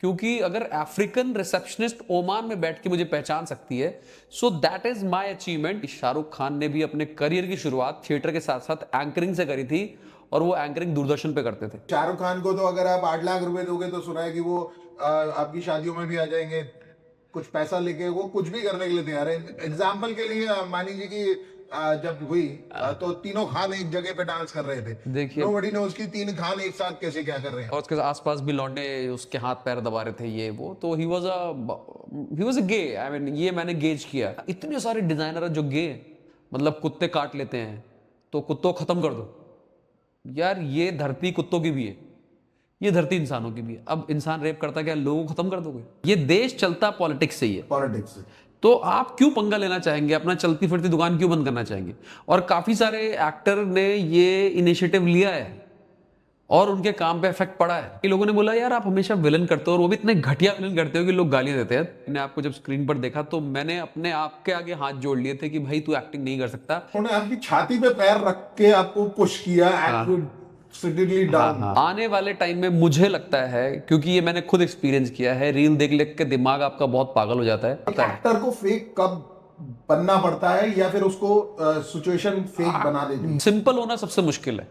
क्योंकि अगर African receptionist Oman में बैठ के मुझे पहचान सकती है, so that is my achievement. Shahrukh Khan ने भी अपने करियर की शुरुआत थिएटर के साथ साथ एंकरिंग से करी थी, और वो एंकरिंग दूरदर्शन पे करते थे। शाहरुख खान को तो अगर आप 8 लाख रुपए दोगे तो सुना है कि वो आपकी शादियों में भी आ जाएंगे, कुछ पैसा लेके वो कुछ भी करने के लिए तैयार है। एग्जाम्पल के लिए मान लीजिए कि जब हुई तो तीनों खान एक जगह पे डांस कर रहे थे। देखिए, नोबडी नोज़ कि तीन खान एक साथ कैसे क्या कर रहे हैं। और उसके आसपास भी लौंडे उसके हाथ पैर दबा रहे थे, ये वो। तो he was a gay, I mean ये मैंने गेज किया। इतने सारे डिजाइनर है जो गे, मतलब कुत्ते काट लेते हैं तो कुत्तों को खत्म कर दो। यार ये धरती कुत्तों की भी है, ये धरती इंसानों की भी है। अब इंसान रेप करता है, क्या लोगों को खत्म कर दोगे? ये देश चलता पॉलिटिक्स से ही है। पॉलिटिक्स से तो आप क्यों पंगा लेना चाहेंगे? अपना चलती फिरती दुकान क्यों बंद करना चाहेंगे? और काफी सारे एक्टर ने ये इनिशिएटिव लिया है और उनके काम पे इफेक्ट पड़ा है। कि लोगों ने बोला यार आप हमेशा विलन करते हो, और वो भी इतने घटिया विलन करते हो कि लोग गालियां देते हैं। मैंने आपको जब स्क्रीन पर देखा तो मैंने अपने आप के आगे हाथ जोड़ लिए थे कि भाई तू एक्टिंग नहीं कर सकता। उन्होंने आपकी छाती पे पैर रख के आपको पुश किया डाउन। आने वाले टाइम में मुझे लगता है, क्योंकि ये मैंने खुद एक्सपीरियंस किया है, रील देख देख के दिमाग आपका बहुत पागल हो जाता है। एक्टर को फेक कब बनना पड़ता है या फिर उसको सिचुएशन फेक बना देती है। सिंपल होना सबसे मुश्किल है,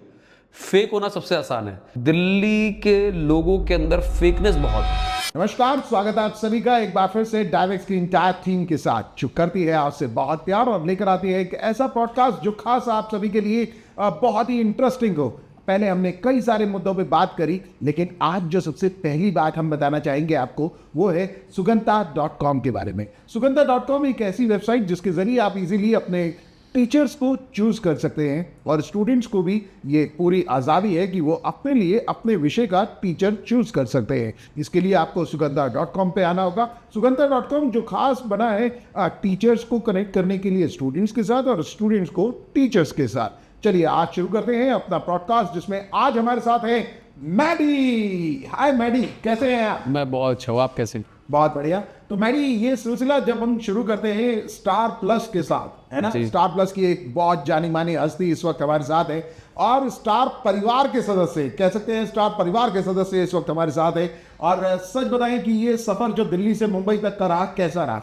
फेक होना सबसे आसान है। दिल्ली के लोगों के अंदर फेकनेस बहुत है। नमस्कार, स्वागत है आप सभी का एक बार फिर से डायरेक्ट की इंटायर टीम के साथ, जो करती है आपसे बहुत प्यार और लेकर आती है एक ऐसा पॉडकास्ट जो खास आप सभी के लिए बहुत ही इंटरेस्टिंग हो। पहले हमने कई सारे मुद्दों पे बात करी, लेकिन आज जो सबसे पहली बात हम बताना चाहेंगे आपको वो है sugandha.com के बारे में। sugandha.com एक ऐसी वेबसाइट जिसके जरिए आप इजीली अपने टीचर्स को चूज कर सकते हैं, और स्टूडेंट्स को भी ये पूरी आज़ादी है कि वो अपने लिए अपने विषय का टीचर चूज कर सकते हैं। इसके लिए आपको sugandha.com पे आना होगा। sugandha.com जो खास बना है टीचर्स को कनेक्ट करने के लिए स्टूडेंट्स के साथ और स्टूडेंट्स को टीचर्स के साथ। चलिए आज शुरू करते हैं अपना पॉडकास्ट, जिसमें आज हमारे साथ है मैडी। हाय मैडी, कैसे हैं आप? मैं बहुत अच्छा हूँ, आप कैसे? बहुत बढ़िया। तो मैडी, ये सिलसिला जब हम शुरू करते हैं स्टार प्लस के साथ, है ना? स्टार प्लस की एक बहुत जानी मानी हस्ती इस वक्त हमारे साथ है, और स्टार परिवार के सदस्य कह सकते हैं, स्टार परिवार के सदस्य इस वक्त हमारे साथ है। और सच बताएं कि ये सफर जो दिल्ली से मुंबई तक का रहा, कैसा रहा?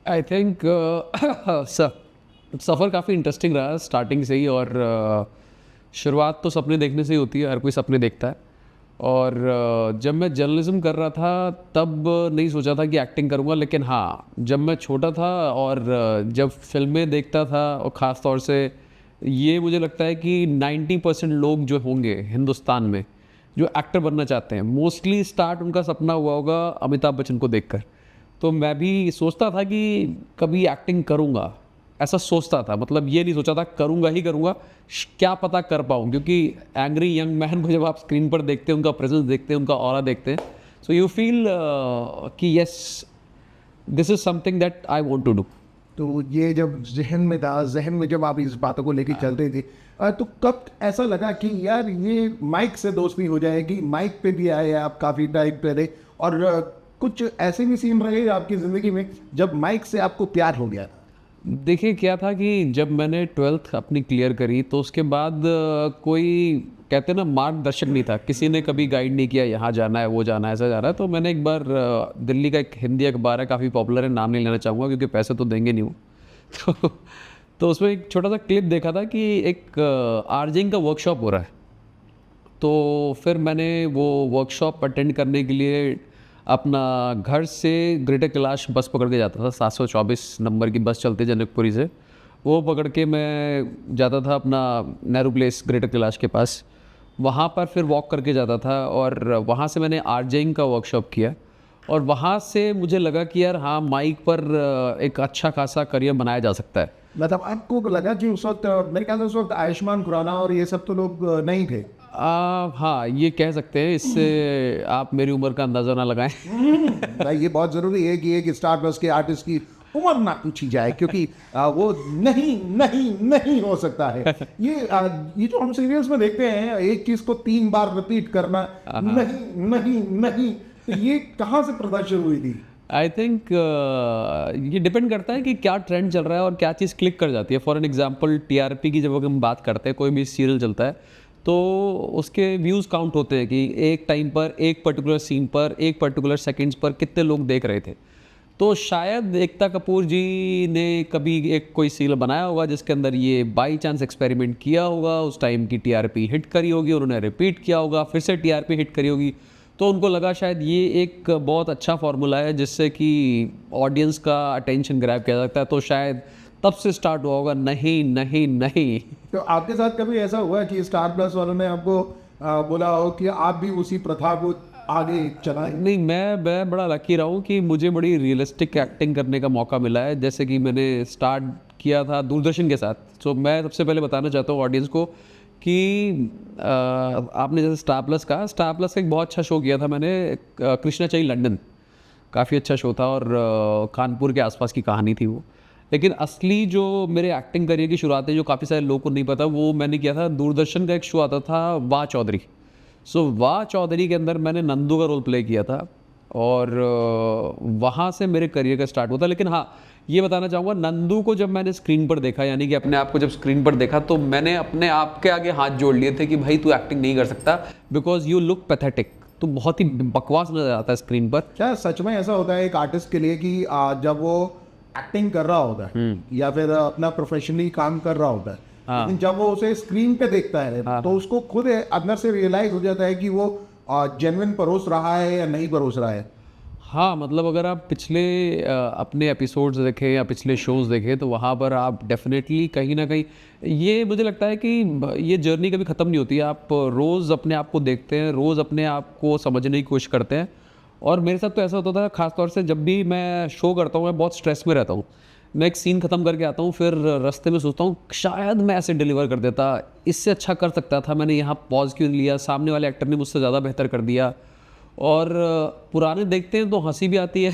आई थिंक सफ़र काफ़ी इंटरेस्टिंग रहा स्टार्टिंग से ही। और शुरुआत तो सपने देखने से ही होती है, हर कोई सपने देखता है। और जब मैं जर्नलिज्म कर रहा था तब नहीं सोचा था कि एक्टिंग करूँगा, लेकिन हाँ, जब मैं छोटा था और जब फिल्में देखता था, और ख़ास तौर से ये मुझे लगता है कि 90% लोग जो होंगे हिंदुस्तान में जो एक्टर बनना चाहते हैं, मोस्टली स्टार्ट उनका सपना हुआ होगा अमिताभ बच्चन को देखकर। तो मैं भी सोचता था कि कभी एक्टिंग करूँगा, ऐसा सोचता था। मतलब ये नहीं सोचा था करूँगा ही करूँगा, क्या पता कर पाऊँ। क्योंकि एंग्री यंग मैन को जब आप स्क्रीन पर देखते हैं, उनका प्रेजेंस देखते हैं, उनका ऑरा देखते हैं, सो यू फील कि yes, this is something that I want to do. तो ये जब जहन में था, जहन में जब आप इस बातों को लेके चलते थे, तो कब ऐसा लगा कि यार ये माइक से दोस्ती हो जाएगी? माइक पे भी आए आप काफ़ी टाइम पहले, और कुछ ऐसे भी सीन रहे आपकी ज़िंदगी में जब माइक से आपको प्यार हो गया? देखिए क्या था कि जब मैंने 12th अपनी क्लियर करी तो उसके बाद कोई कहते हैं ना मार्गदर्शक नहीं था, किसी ने कभी गाइड नहीं किया यहाँ जाना है, वो जाना है, ऐसा जा रहा है। तो मैंने एक बार दिल्ली का एक हिंदी अखबार है, काफ़ी पॉपुलर है, नाम नहीं लेना चाहूँगा क्योंकि पैसे तो देंगे नहीं वो तो उसमें एक छोटा सा क्लिप देखा था कि एक आरजिंग का वर्कशॉप हो रहा है। तो फिर मैंने वो वर्कशॉप अटेंड करने के लिए अपना घर से ग्रेटर कैलाश बस पकड़ के जाता था। 724 नंबर की बस चलती है जनकपुरी से, वो पकड़ के मैं जाता था अपना नेहरू प्लेस ग्रेटर कैलाश के पास। वहाँ पर फिर वॉक करके जाता था, और वहाँ से मैंने आरजेइंग का वर्कशॉप किया। और वहाँ से मुझे लगा कि यार हाँ, माइक पर एक अच्छा खासा करियर बनाया जा सकता है। मतलब आपको लगा कि उस वक्त, मेरे ख्याल से उस वक्त आयुष्मान खुराना और ये सब तो लोग नहीं थे? हाँ, ये कह सकते हैं। इससे आप मेरी उम्र का अंदाज़ा ना लगाएं भाई ये बहुत ज़रूरी है कि एक स्टार प्लस के आर्टिस्ट की उम्र ना पूछी जाए, क्योंकि वो नहीं नहीं नहीं हो सकता है। ये जो हम सीरियल्स में देखते हैं, एक चीज़ को 3 बार रिपीट करना, नहीं नहीं नहीं, तो ये कहाँ से प्रदर्शन हुई थी? आई थिंक ये डिपेंड करता है कि क्या ट्रेंड चल रहा है और क्या चीज़ क्लिक कर जाती है। फॉर एन एग्जाम्पल TRP की जब हम बात करते हैं, कोई भी सीरियल चलता है तो उसके व्यूज़ काउंट होते हैं कि एक टाइम पर एक पर्टिकुलर सीन पर एक पर्टिकुलर सेकंड्स पर कितने लोग देख रहे थे। तो शायद एकता कपूर जी ने कभी एक कोई सीरियल बनाया होगा जिसके अंदर ये बाई चांस एक्सपेरिमेंट किया होगा, उस टाइम की टीआरपी हिट करी होगी, उन्होंने रिपीट किया होगा, फिर से टीआरपी हिट करी होगी, तो उनको लगा शायद ये एक बहुत अच्छा फार्मूला है जिससे कि ऑडियंस का अटेंशन ग्रैब किया जाता है, तो शायद तब से स्टार्ट हुआ होगा। नहीं नहीं नहीं। तो आपके साथ कभी ऐसा हुआ कि स्टार प्लस वालों ने आपको बोला हो कि आप भी उसी प्रथा को आगे चलाएं? नहीं, मैं बड़ा लकी रहा हूँ कि मुझे बड़ी रियलिस्टिक एक्टिंग करने का मौका मिला है। जैसे कि मैंने स्टार्ट किया था दूरदर्शन के साथ। सो मैं सबसे पहले बताना चाहता हूँ ऑडियंस को कि आपने जैसे स्टार प्लस कहा, स्टार प्लस का एक बहुत अच्छा शो किया था मैंने, कृष्णा चाहिए लंदन। काफ़ी अच्छा शो था और कानपुर के आसपास की कहानी थी वो। लेकिन असली जो मेरे एक्टिंग करियर की शुरुआत है, जो काफ़ी सारे लोगों को नहीं पता, वो मैंने किया था दूरदर्शन का एक शो आता था वाह चौधरी। सो वाह चौधरी के अंदर मैंने नंदू का रोल प्ले किया था और वहाँ से मेरे करियर का स्टार्ट हुआ था। लेकिन हाँ, ये बताना चाहूँगा, नंदू को जब मैंने स्क्रीन पर देखा, यानी कि अपने आप को जब स्क्रीन पर देखा, तो मैंने अपने आप के आगे हाथ जोड़ लिए थे कि भाई तू एक्टिंग नहीं कर सकता, बिकॉज यू लुक पैथेटिक। तो बहुत ही बकवास नजर आता है स्क्रीन पर। क्या सच में ऐसा होता है एक आर्टिस्ट के लिए कि जब वो एक्टिंग कर रहा होता है या फिर अपना प्रोफेशनली काम कर रहा होता है, लेकिन जब वो उसे स्क्रीन पे देखता है तो उसको खुद अंदर से रियलाइज हो जाता है कि वो जेन्युइन परोस रहा है या नहीं परोस रहा है? हाँ, मतलब अगर आप पिछले अपने एपिसोड्स देखें या पिछले शोज़ देखें, तो वहाँ पर आप डेफिनेटली कहीं ना कहीं, ये मुझे लगता है कि ये जर्नी कभी ख़त्म नहीं होती है। आप रोज़ अपने आप को देखते हैं, रोज़ अपने आप को समझने की कोशिश करते हैं। और मेरे साथ तो ऐसा होता था, ख़ासतौर से जब भी मैं शो करता हूँ, मैं बहुत स्ट्रेस में रहता हूँ। मैं एक सीन ख़त्म करके आता हूँ, फिर रास्ते में सोचता हूँ शायद मैं ऐसे डिलीवर कर देता, इससे अच्छा कर सकता था, मैंने यहाँ पॉज क्यों लिया, सामने वाले एक्टर ने मुझसे ज़्यादा बेहतर कर दिया। और पुराने देखते हैं तो हंसी भी आती है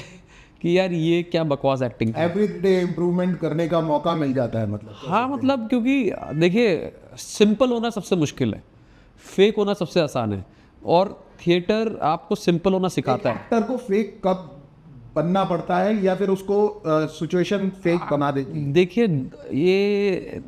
कि यार ये क्या बकवास एक्टिंग है। एवरीडे इम्प्रूवमेंट करने का मौका मिल जाता है मतलब। हाँ, मतलब क्योंकि देखिए, सिंपल होना सबसे मुश्किल है, फेक होना सबसे आसान है, और थिएटर आपको सिंपल होना सिखाता है। एक्टर को फेक कब बनना पड़ता है या फिर उसको सिचुएशन फेक बना देती है? देखिए, ये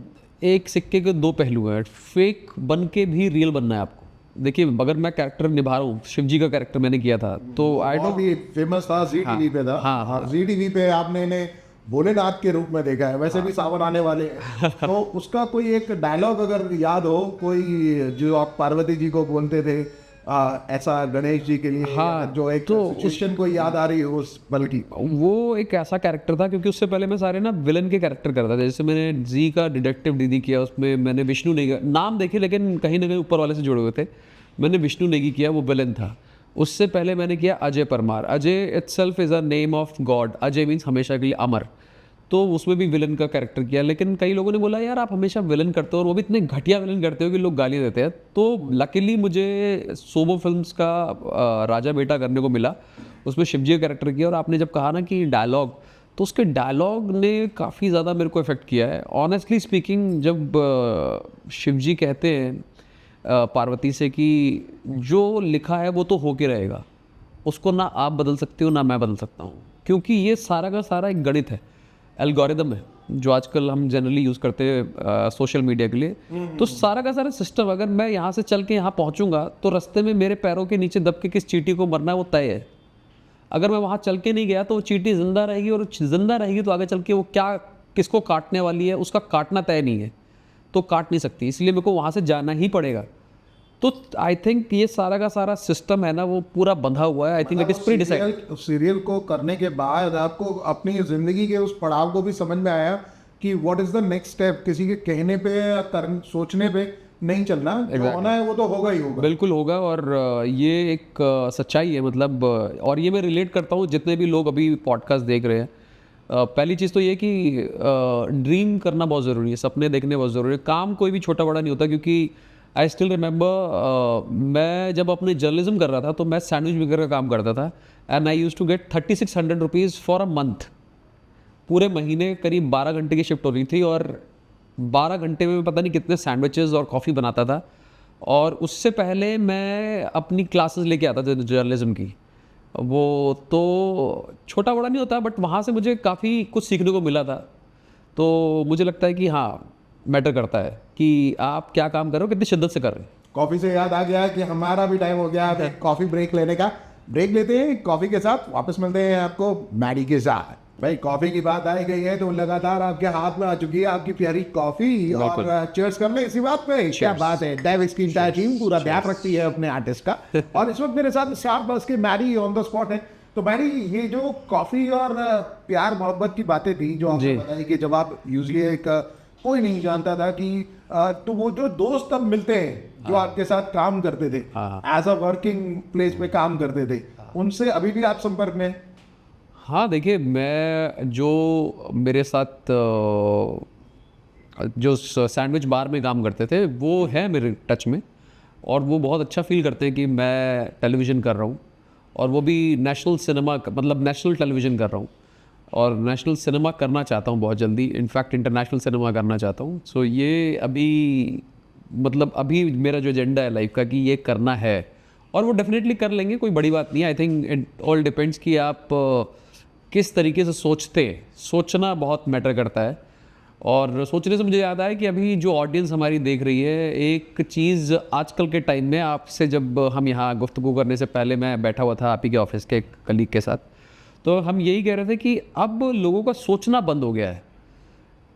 एक सिक्के के दो पहलू हैं। फेक बन के भी रियल बनना है आपको। देखिए, अगर मैं कैरेक्टर निभा रहा हूँ, शिव जी का कैरेक्टर मैंने किया था, तो आई डोंट, फेमस था, जी टीवी पे था। हाँ। जी टीवी पे आपने इन्हें भोलेनाथ के रूप में देखा है, वैसे भी सावन आने वाले हैं। तो उसका कोई एक डायलॉग अगर याद हो, कोई जो आप पार्वती जी को बोलते थे ऐसा गणेश जी के लिए, हाँ, जो एक तो सिचुएशन को याद आ रही है उस पल की? वो एक ऐसा कैरेक्टर था, क्योंकि उससे पहले मैं सारे ना विलन के कैरेक्टर करता था। जैसे मैंने जी का डिटेक्टिव डीडी किया, उसमें मैंने विष्णु नेगी, नाम देखे लेकिन कहीं ना कहीं ऊपर वाले से जुड़े हुए थे, मैंने विष्णु नेगी किया, वो विलन था। उससे पहले मैंने किया Ajay Parmar. Ajay itself is a name of God, Ajay means हमेशा के लिए अमर। तो उसमें भी विलन का कैरेक्टर किया, लेकिन कई लोगों ने बोला यार आप हमेशा विलन करते हो, और वो भी इतने घटिया विलन करते हो कि लोग गाली देते हैं। तो लकीली मुझे सोबो फिल्म्स का राजा बेटा करने को मिला, उसमें शिवजी का कैरेक्टर किया। और आपने जब कहा ना कि डायलॉग, तो उसके डायलॉग ने काफ़ी ज़्यादा मेरे को इफेक्ट किया है। ऑनेस्टली स्पीकिंग, जब शिवजी कहते हैं पार्वती से कि जो लिखा है वो तो होके रहेगा, उसको ना आप बदल सकते हो ना मैं बदल सकता हूँ, क्योंकि ये सारा का सारा एक गणित है, एल्गोरिदम है, जो आजकल हम जनरली यूज़ करते हैं सोशल मीडिया के लिए। तो सारा का सारा सिस्टम, अगर मैं यहाँ से चल के यहाँ पहुँचूंगा, तो रास्ते में मेरे पैरों के नीचे दब के किस चींटी को मरना है वो तय है। अगर मैं वहाँ चल के नहीं गया तो वो चींटी जिंदा रहेगी, और जिंदा रहेगी तो आगे चल के वो क्या किसको काटने वाली है उसका काटना तय नहीं है, तो काट नहीं सकती, इसलिए मेरे को वहाँ से जाना ही पड़ेगा। तो आई थिंक ये सारा का सारा सिस्टम है ना, वो पूरा बंधा हुआ है। आई think it is pre decide. Serial को करने के बाद आपको अपनी जिंदगी के उस पड़ाव को भी समझ में आया कि what is the next step. किसी के कहने पे या सोचने पे नहीं चलना, जो होना है वो तो होगा ही होगा। बिल्कुल होगा, और ये एक सच्चाई है, मतलब और ये मैं रिलेट करता हूँ जितने भी लोग अभी पॉडकास्ट देख रहे हैं। पहली चीज़ तो ये कि ड्रीम करना बहुत ज़रूरी है, सपने देखने बहुत ज़रूरी है। काम कोई भी छोटा बड़ा नहीं होता, क्योंकि आई स्टिल रिमेंबर मैं जब अपने जर्नलिज्म कर रहा था, तो मैं सैंडविच मेकर का काम करता था, and I use to get 3600 rupees for a month. पूरे महीने करीब 12 घंटे की शिफ्ट हो रही थी, और 12 घंटे में पता नहीं कितने सैंडविचेस और कॉफ़ी बनाता था। और उससे पहले मैं अपनी क्लासेस लेके आता था जर्नलिज्म की, वो तो छोटा बड़ा नहीं होता, बट वहाँ से मुझे काफ़ी कुछ सीखने को मिला था। तो मुझे लगता है कि हाँ, मैटर करता है कि आप क्या काम कर रहे हो, कितनी शिद्दत से कर रहे हो। कॉफी से याद आ गया कि हमारा भी टाइम हो गया है कॉफी ब्रेक लेने का। ब्रेक लेते हैं कॉफी के साथ, वापस मिलते हैं आपको मैडी के साथ। भाई कॉफी की बात आई गई है तो लगातार आपके हाथ में आ चुकी है आपकी प्यारी कॉफी, और चीयर्स कर ले इसी बात पे। क्या बात है, डाइवेक्स की इंटायर टीम पूरा ध्यान रखती है अपने आर्टिस्ट का। और इस वक्त मेरे साथ स्टारबक्स के मैडी ऑन द स्पॉट है। तो मैडी, ये जो कॉफी और प्यार मोहब्बत की बातें थी जो आपने बताई कि जब आप यूजली एक कोई नहीं जानता था कि तो वो जो दोस्त अब मिलते हैं जो आपके साथ काम करते थे, एज अ वर्किंग प्लेस पे काम करते थे, उनसे अभी भी आप संपर्क में? हाँ देखिए, मैं जो मेरे साथ जो सैंडविच बार में काम करते थे वो है मेरे टच में, और वो बहुत अच्छा फील करते हैं कि मैं टेलीविज़न कर रहा हूँ, और वो भी नेशनल सिनेमा, मतलब नेशनल टेलीविज़न कर रहा हूँ, और नेशनल सिनेमा करना चाहता हूँ बहुत जल्दी, इनफैक्ट इंटरनेशनल सिनेमा करना चाहता हूँ। सो ये अभी मतलब अभी मेरा जो एजेंडा है लाइफ का कि ये करना है, और वो डेफिनेटली कर लेंगे, कोई बड़ी बात नहीं है। आई थिंक इट ऑल डिपेंड्स कि आप किस तरीके से सोचते हैं। सोचना बहुत मैटर करता है, और सोचने से मुझे याद आया कि अभी जो ऑडियंस हमारी देख रही है, एक चीज़ आजकल के टाइम में, आपसे जब हम यहाँ गुफ्तगू करने से पहले मैं बैठा हुआ था आप ही के ऑफिस के कलीग के साथ, तो हम यही कह रहे थे कि अब लोगों का सोचना बंद हो गया है।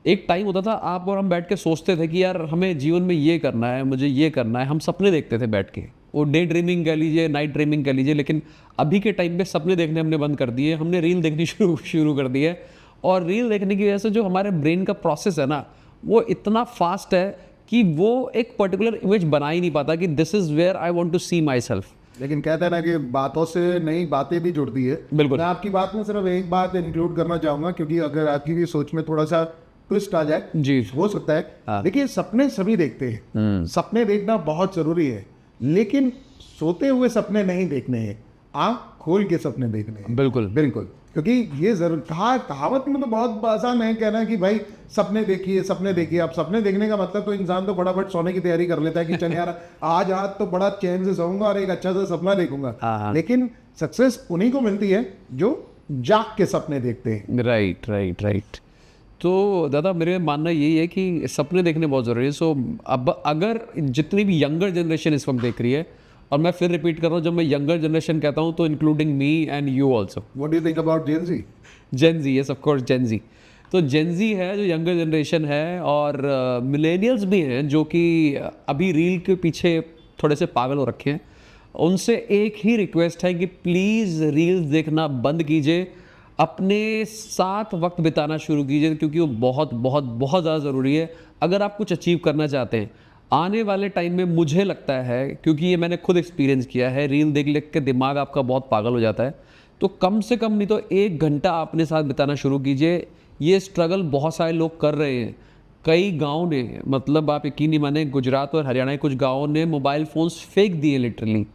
एक टाइम होता था आप और हम बैठ के सोचते थे कि यार हमें जीवन में ये करना है, मुझे ये करना है, हम सपने देखते थे बैठ के, वो डे ड्रीमिंग कह लीजिए, नाइट ड्रीमिंग कह लीजिए। लेकिन अभी के टाइम पे सपने देखने हमने बंद कर दिए, हमने रील देखनी शुरू कर दी है, और रील देखने की वजह से जो हमारे ब्रेन का प्रोसेस है ना, वो इतना फास्ट है कि वो एक पर्टिकुलर इमेज बना ही नहीं पाता कि this is where I want to see my self. लेकिन कहते हैं ना कि बातों से नई बातें भी जुड़ती है। बिल्कुल। मैं आपकी बात में सिर्फ एक बात इंक्लूड करना चाहूंगा, क्योंकि अगर आपकी भी सोच में थोड़ा सा ट्विस्ट आ जाए जी, हो सकता है। देखिए, सपने सभी देखते हैं, सपने देखना बहुत जरूरी है, लेकिन सोते हुए सपने नहीं देखने हैं, आँख खोल के सपने देखने हैं। बिल्कुल बिल्कुल, क्योंकि ये जरूर कहावत में तो बहुत आसान है कहना कि भाई सपने देखिए, सपने देखिए। अब सपने देखने का मतलब तो इंसान तो फटाफट सोने की तैयारी कर लेता है कि चल यार आज रात तो बड़ा चैन से सोऊंगा और एक अच्छा सा सपना देखूंगा। लेकिन सक्सेस उन्हीं को मिलती है जो जाग के सपने देखते हैं। राइट। तो दादा, मेरे मानना यही है कि सपने देखने बहुत ज़रूरी है। सो अब अगर जितनी भी यंगर जनरेशन इस वक्त देख रही है, और मैं फिर रिपीट कर रहा हूँ, जब मैं यंगर जनरेशन कहता हूँ तो including me and you also. What do you think about Gen Z? Gen Z, yes of course, Gen Z. तो जेन ज़ी है जो यंगर जनरेशन है, और मिलेनियल्स भी हैं जो कि अभी रील के पीछे थोड़े से पागल हो रखे हैं। उनसे एक ही रिक्वेस्ट है कि प्लीज़ रील्स देखना बंद कीजिए, अपने साथ वक्त बिताना शुरू कीजिए, क्योंकि वो बहुत बहुत बहुत ज़्यादा ज़रूरी है अगर आप कुछ अचीव करना चाहते हैं। आने वाले टाइम में मुझे लगता है, क्योंकि ये मैंने खुद एक्सपीरियंस किया है, रील देख के दिमाग आपका बहुत पागल हो जाता है, तो कम से कम नहीं तो 1 घंटा अपने साथ बिताना शुरू कीजिए। ये स्ट्रगल बहुत सारे लोग कर रहे हैं। कई गाँव ने, मतलब आप यकीन नहीं माने, गुजरात और हरियाणा के कुछ गाँवों ने मोबाइल फ़ोन्स फेंक दिए लिटरली,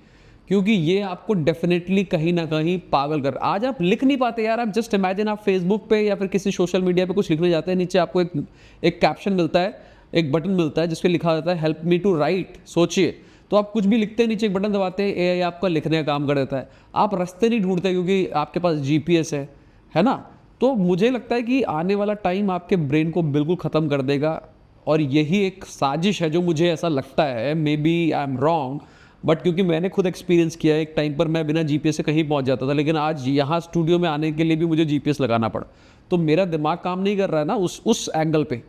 क्योंकि ये आपको डेफिनेटली कहीं ना कहीं पागल कर। आज आप लिख नहीं पाते यार, आप जस्ट इमेजिन, आप फेसबुक पे या फिर किसी सोशल मीडिया पे कुछ लिखने जाते हैं, नीचे आपको एक कैप्शन मिलता है, एक बटन मिलता है जिस पे लिखा जाता है हेल्प मी टू राइट। सोचिए, तो आप कुछ भी लिखते हैं, नीचे एक बटन दबाते हैं, एआई आपका लिखने का काम कर देता है। आप रास्ते नहीं ढूंढते क्योंकि आपके पास जीपीएस है ना। तो मुझे लगता है कि आने वाला टाइम आपके ब्रेन को बिल्कुल ख़त्म कर देगा, और यही एक साजिश है जो मुझे ऐसा लगता है। Maybe I am wrong, but क्योंकि मैंने खुद एक्सपीरियंस किया है, एक टाइम पर मैं बिना जीपीएस से कहीं पहुंच जाता था, लेकिन आज यहाँ स्टूडियो में आने के लिए भी मुझे जीपीएस लगाना पड़ा। तो मेरा दिमाग काम नहीं कर रहा है ना उस एंगल पे।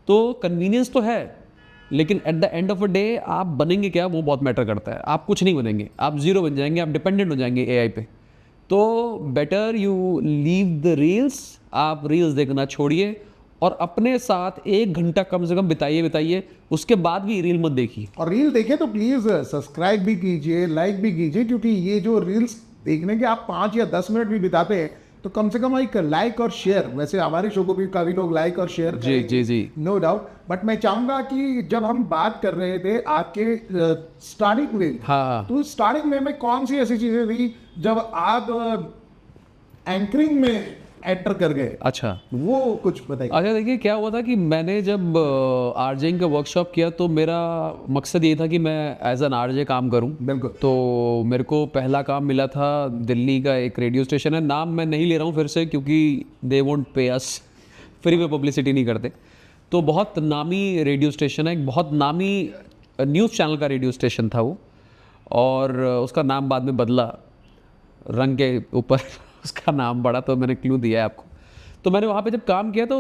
तो कन्वीनियंस तो है, लेकिन at the end of a day आप बनेंगे क्या, वो बहुत मैटर करता है। आप कुछ नहीं बनेंगे, आप ज़ीरो बन जाएंगे, आप डिपेंडेंट हो जाएंगे एआई पे। तो better you leave the reels, आप रील्स देखना छोड़िए और अपने साथ 1 घंटा कम से कम बिताइए। उसके बाद भी रील मत देखिए। और रील देखें तो प्लीज़ सब्सक्राइब भी कीजिए, लाइक भी कीजिए, क्योंकि ये जो रील्स देखने के आप 5 या 10 मिनट भी बिताते हैं तो कम से कम एक लाइक और शेयर, वैसे हमारे शो को भी काफ़ी लोग लाइक और share ji, no doubt. But मैं चाहूँगा कि जब हम बात कर रहे थे आपके स्टार्टिंग में, हाँ, तो स्टार्टिंग में कौन सी ऐसी चीज़ें थी जब आप एंकरिंग में एंटर कर गए? अच्छा, वो कुछ बताइए। अच्छा, देखिए क्या हुआ था कि मैंने जब आरजेइंग का वर्कशॉप किया तो मेरा मकसद ये था कि मैं एज एन आरजे काम करूं। बिल्कुल। तो मेरे को पहला काम मिला था, दिल्ली का एक रेडियो स्टेशन है, नाम मैं नहीं ले रहा हूं फिर से क्योंकि दे वोंट पे अस, फ्री में पब्लिसिटी नहीं करते। तो बहुत नामी रेडियो स्टेशन है, एक बहुत नामी न्यूज़ चैनल का रेडियो स्टेशन था वो, और उसका नाम बाद में बदला, रंग के ऊपर उसका नाम बढ़ा, तो मैंने क्लू दिया है आपको। तो मैंने वहाँ पे जब काम किया तो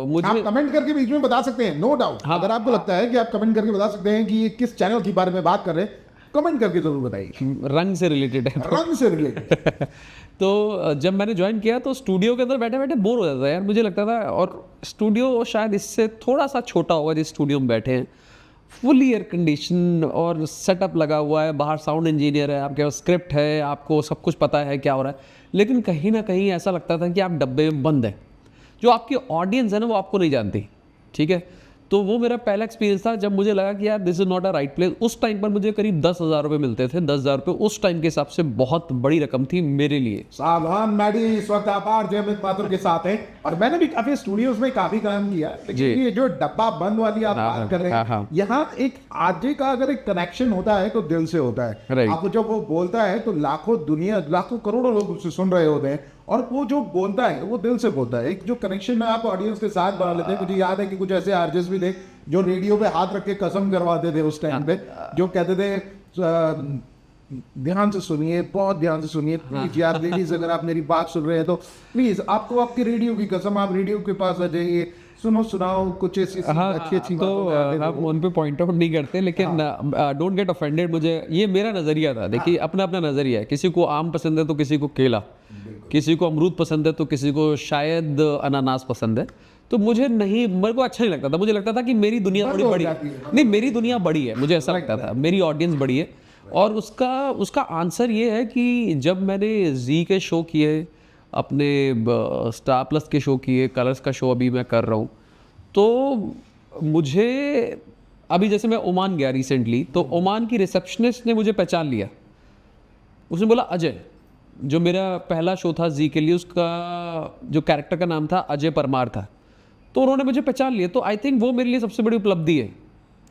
मुझे आप कमेंट करके बीच में बता सकते हैं, नो डाउट। हाँ, अगर आपको लगता है कि आप कमेंट करके बता सकते हैं कि ये किस चैनल की बारे में बात कर रहे हैं, कमेंट करके जरूर बताइए। रंग से रिलेटेड है। रंग से रिलेटेड। तो जब मैंने ज्वाइन किया तो स्टूडियो के अंदर बैठे बैठे बोर हो जाता था यार, मुझे लगता था। और स्टूडियो शायद इससे थोड़ा सा छोटा होगा जिस स्टूडियो में बैठे हैं, फुली एयर कंडीशन और सेटअप लगा हुआ है, बाहर साउंड इंजीनियर है, आपके पास स्क्रिप्ट है, आपको सब कुछ पता है क्या हो रहा है, लेकिन कहीं ना कहीं ऐसा लगता था कि आप डब्बे में बंद हैं। जो आपकी ऑडियंस है ना वो आपको नहीं जानती, ठीक है। तो वो मेरा पहला एक्सपीरियंस था जब मुझे लगा कि यार this is not a right place. उस टाइम पर मुझे करीब 10,000 रुपये मिलते थे। 10,000 रुपये उस टाइम के हिसाब से बहुत बड़ी रकम थी मेरे लिए। सावधान मैडी, इस वक्त आप आरजे अमित माथुर के साथ हैं, और मैंने भी काफी स्टूडियोज में काफी काम किया, लेकिन जी। ये जो डब्बा बंद वाली आप हाँ, बात कर रहे हाँ, हैं, हाँ। यहाँ एक आरजे का अगर एक कनेक्शन होता है तो दिल से होता है। Right. आपको जब वो बोलता है तो लाखों करोड़ों लोग उसे सुन रहे होते हैं, और वो जो बोलता है वो दिल से बोलता है। एक जो कनेक्शन में आप ऑडियंस के साथ बना लेते हैं। मुझे याद है कि कुछ ऐसे आरजेस भी थे जो रेडियो पे हाथ रख के कसम करवाते थे उस टाइम पे, जो कहते थे ध्यान से सुनिए, बहुत ध्यान से सुनिए प्लीज यार, लेडीज अगर आप मेरी बात सुन रहे हैं तो प्लीज आपको आपके रेडियो की कसम, आप रेडियो के पास आ जाइए, सुनाओ कुछ ऐसी हाँ, अच्छी तो बातों पे आते थे हम वो। उन पे पॉइंट आउट नहीं करते, लेकिन डोंट गेट ऑफेंडेड। मुझे ये मेरा नज़रिया था। देखिए अपना अपना नज़रिया है, किसी को आम पसंद है तो किसी को केला, किसी को अमरूद पसंद है तो किसी को शायद अनानास पसंद है। तो मुझे नहीं, मेरे को अच्छा नहीं लगता था। मुझे लगता था कि मेरी दुनिया बंद बड़ी हो बड़ी जाती है। नहीं, मेरी दुनिया बड़ी है, मुझे ऐसा लगता था, मेरी ऑडियंस बड़ी है। और उसका आंसर ये है कि जब मैंने जी के शो किए, अपने स्टार प्लस के शो किए, कलर्स का शो अभी मैं कर रहा हूँ, तो मुझे अभी जैसे मैं ओमान गया रिसेंटली, तो ओमान की रिसेप्शनिस्ट ने मुझे पहचान लिया। उसने बोला अजय, जो मेरा पहला शो था जी के लिए, उसका जो कैरेक्टर का नाम था अजय परमार था, तो उन्होंने मुझे पहचान लिया। तो आई थिंक वो मेरे लिए सबसे बड़ी उपलब्धि है,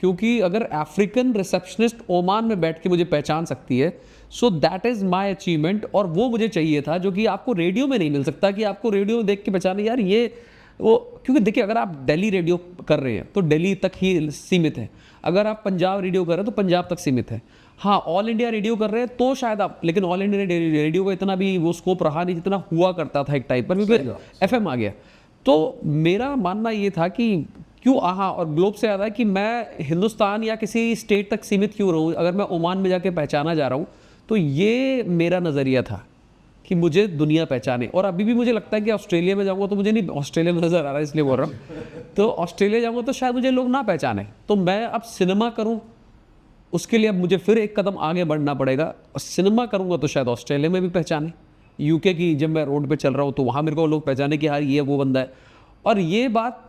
क्योंकि अगर अफ्रीकन रिसेप्शनिस्ट ओमान में बैठ के मुझे पहचान सकती है, so that is my achievement. और वो मुझे चाहिए था जो कि आपको रेडियो में नहीं मिल सकता, कि आपको रेडियो में देख के पहचाने यार ये वो। क्योंकि देखिए अगर आप दिल्ली रेडियो कर रहे हैं तो दिल्ली तक ही सीमित है, अगर आप पंजाब रेडियो कर रहे हैं तो पंजाब तक सीमित है। हाँ, ऑल इंडिया रेडियो कर रहे हैं तो शायद आप, लेकिन ऑल इंडिया रेडियो का इतना भी वो स्कोप रहा नहीं जितना हुआ करता था एक टाइम पर, क्योंकि FM आ गया। तो मेरा मानना ये था कि क्यों हाँ, और ग्लोब से आता है कि मैं हिंदुस्तान या किसी स्टेट तक सीमित क्यों रहूँ, अगर मैं ओमान में जाके पहचाना जा रहा हूँ। तो ये मेरा नज़रिया था कि मुझे दुनिया पहचाने। और अभी भी मुझे लगता है कि ऑस्ट्रेलिया में जाऊँगा तो मुझे नहीं, ऑस्ट्रेलिया नज़र आ रहा है इसलिए बोल रहा हूँ, तो ऑस्ट्रेलिया जाऊँगा तो शायद मुझे लोग ना पहचाने। तो मैं अब सिनेमा करूँ, उसके लिए अब मुझे फिर एक कदम आगे बढ़ना पड़ेगा। और सिनेमा करूँगा तो शायद ऑस्ट्रेलिया में भी पहचाने, यूके की जब मैं रोड पे चल रहा हूँ तो वहाँ मेरे को लोग पहचाने कि यार ये वो बंदा है। और ये बात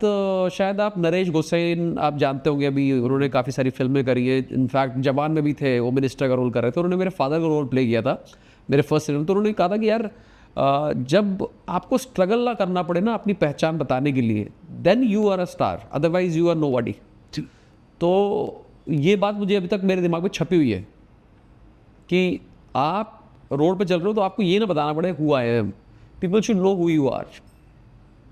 शायद आप नरेश गोसेन आप जानते होंगे, अभी उन्होंने काफ़ी सारी फिल्में करी है, इनफैक्ट जवान में भी थे, वो मिनिस्टर का रोल कर रहे थे, उन्होंने मेरे फादर का रोल प्ले किया था मेरे फर्स्ट फिल्म। तो उन्होंने कहा था कि यार जब आपको स्ट्रगल ना करना पड़े ना अपनी पहचान बताने के लिए, then you are a star, otherwise you are nobody. तो ये बात मुझे अभी तक मेरे दिमाग में छपी हुई है कि आप रोड पे चल रहे हो तो आपको ये ना बताना पड़े who I am, people should know who you are.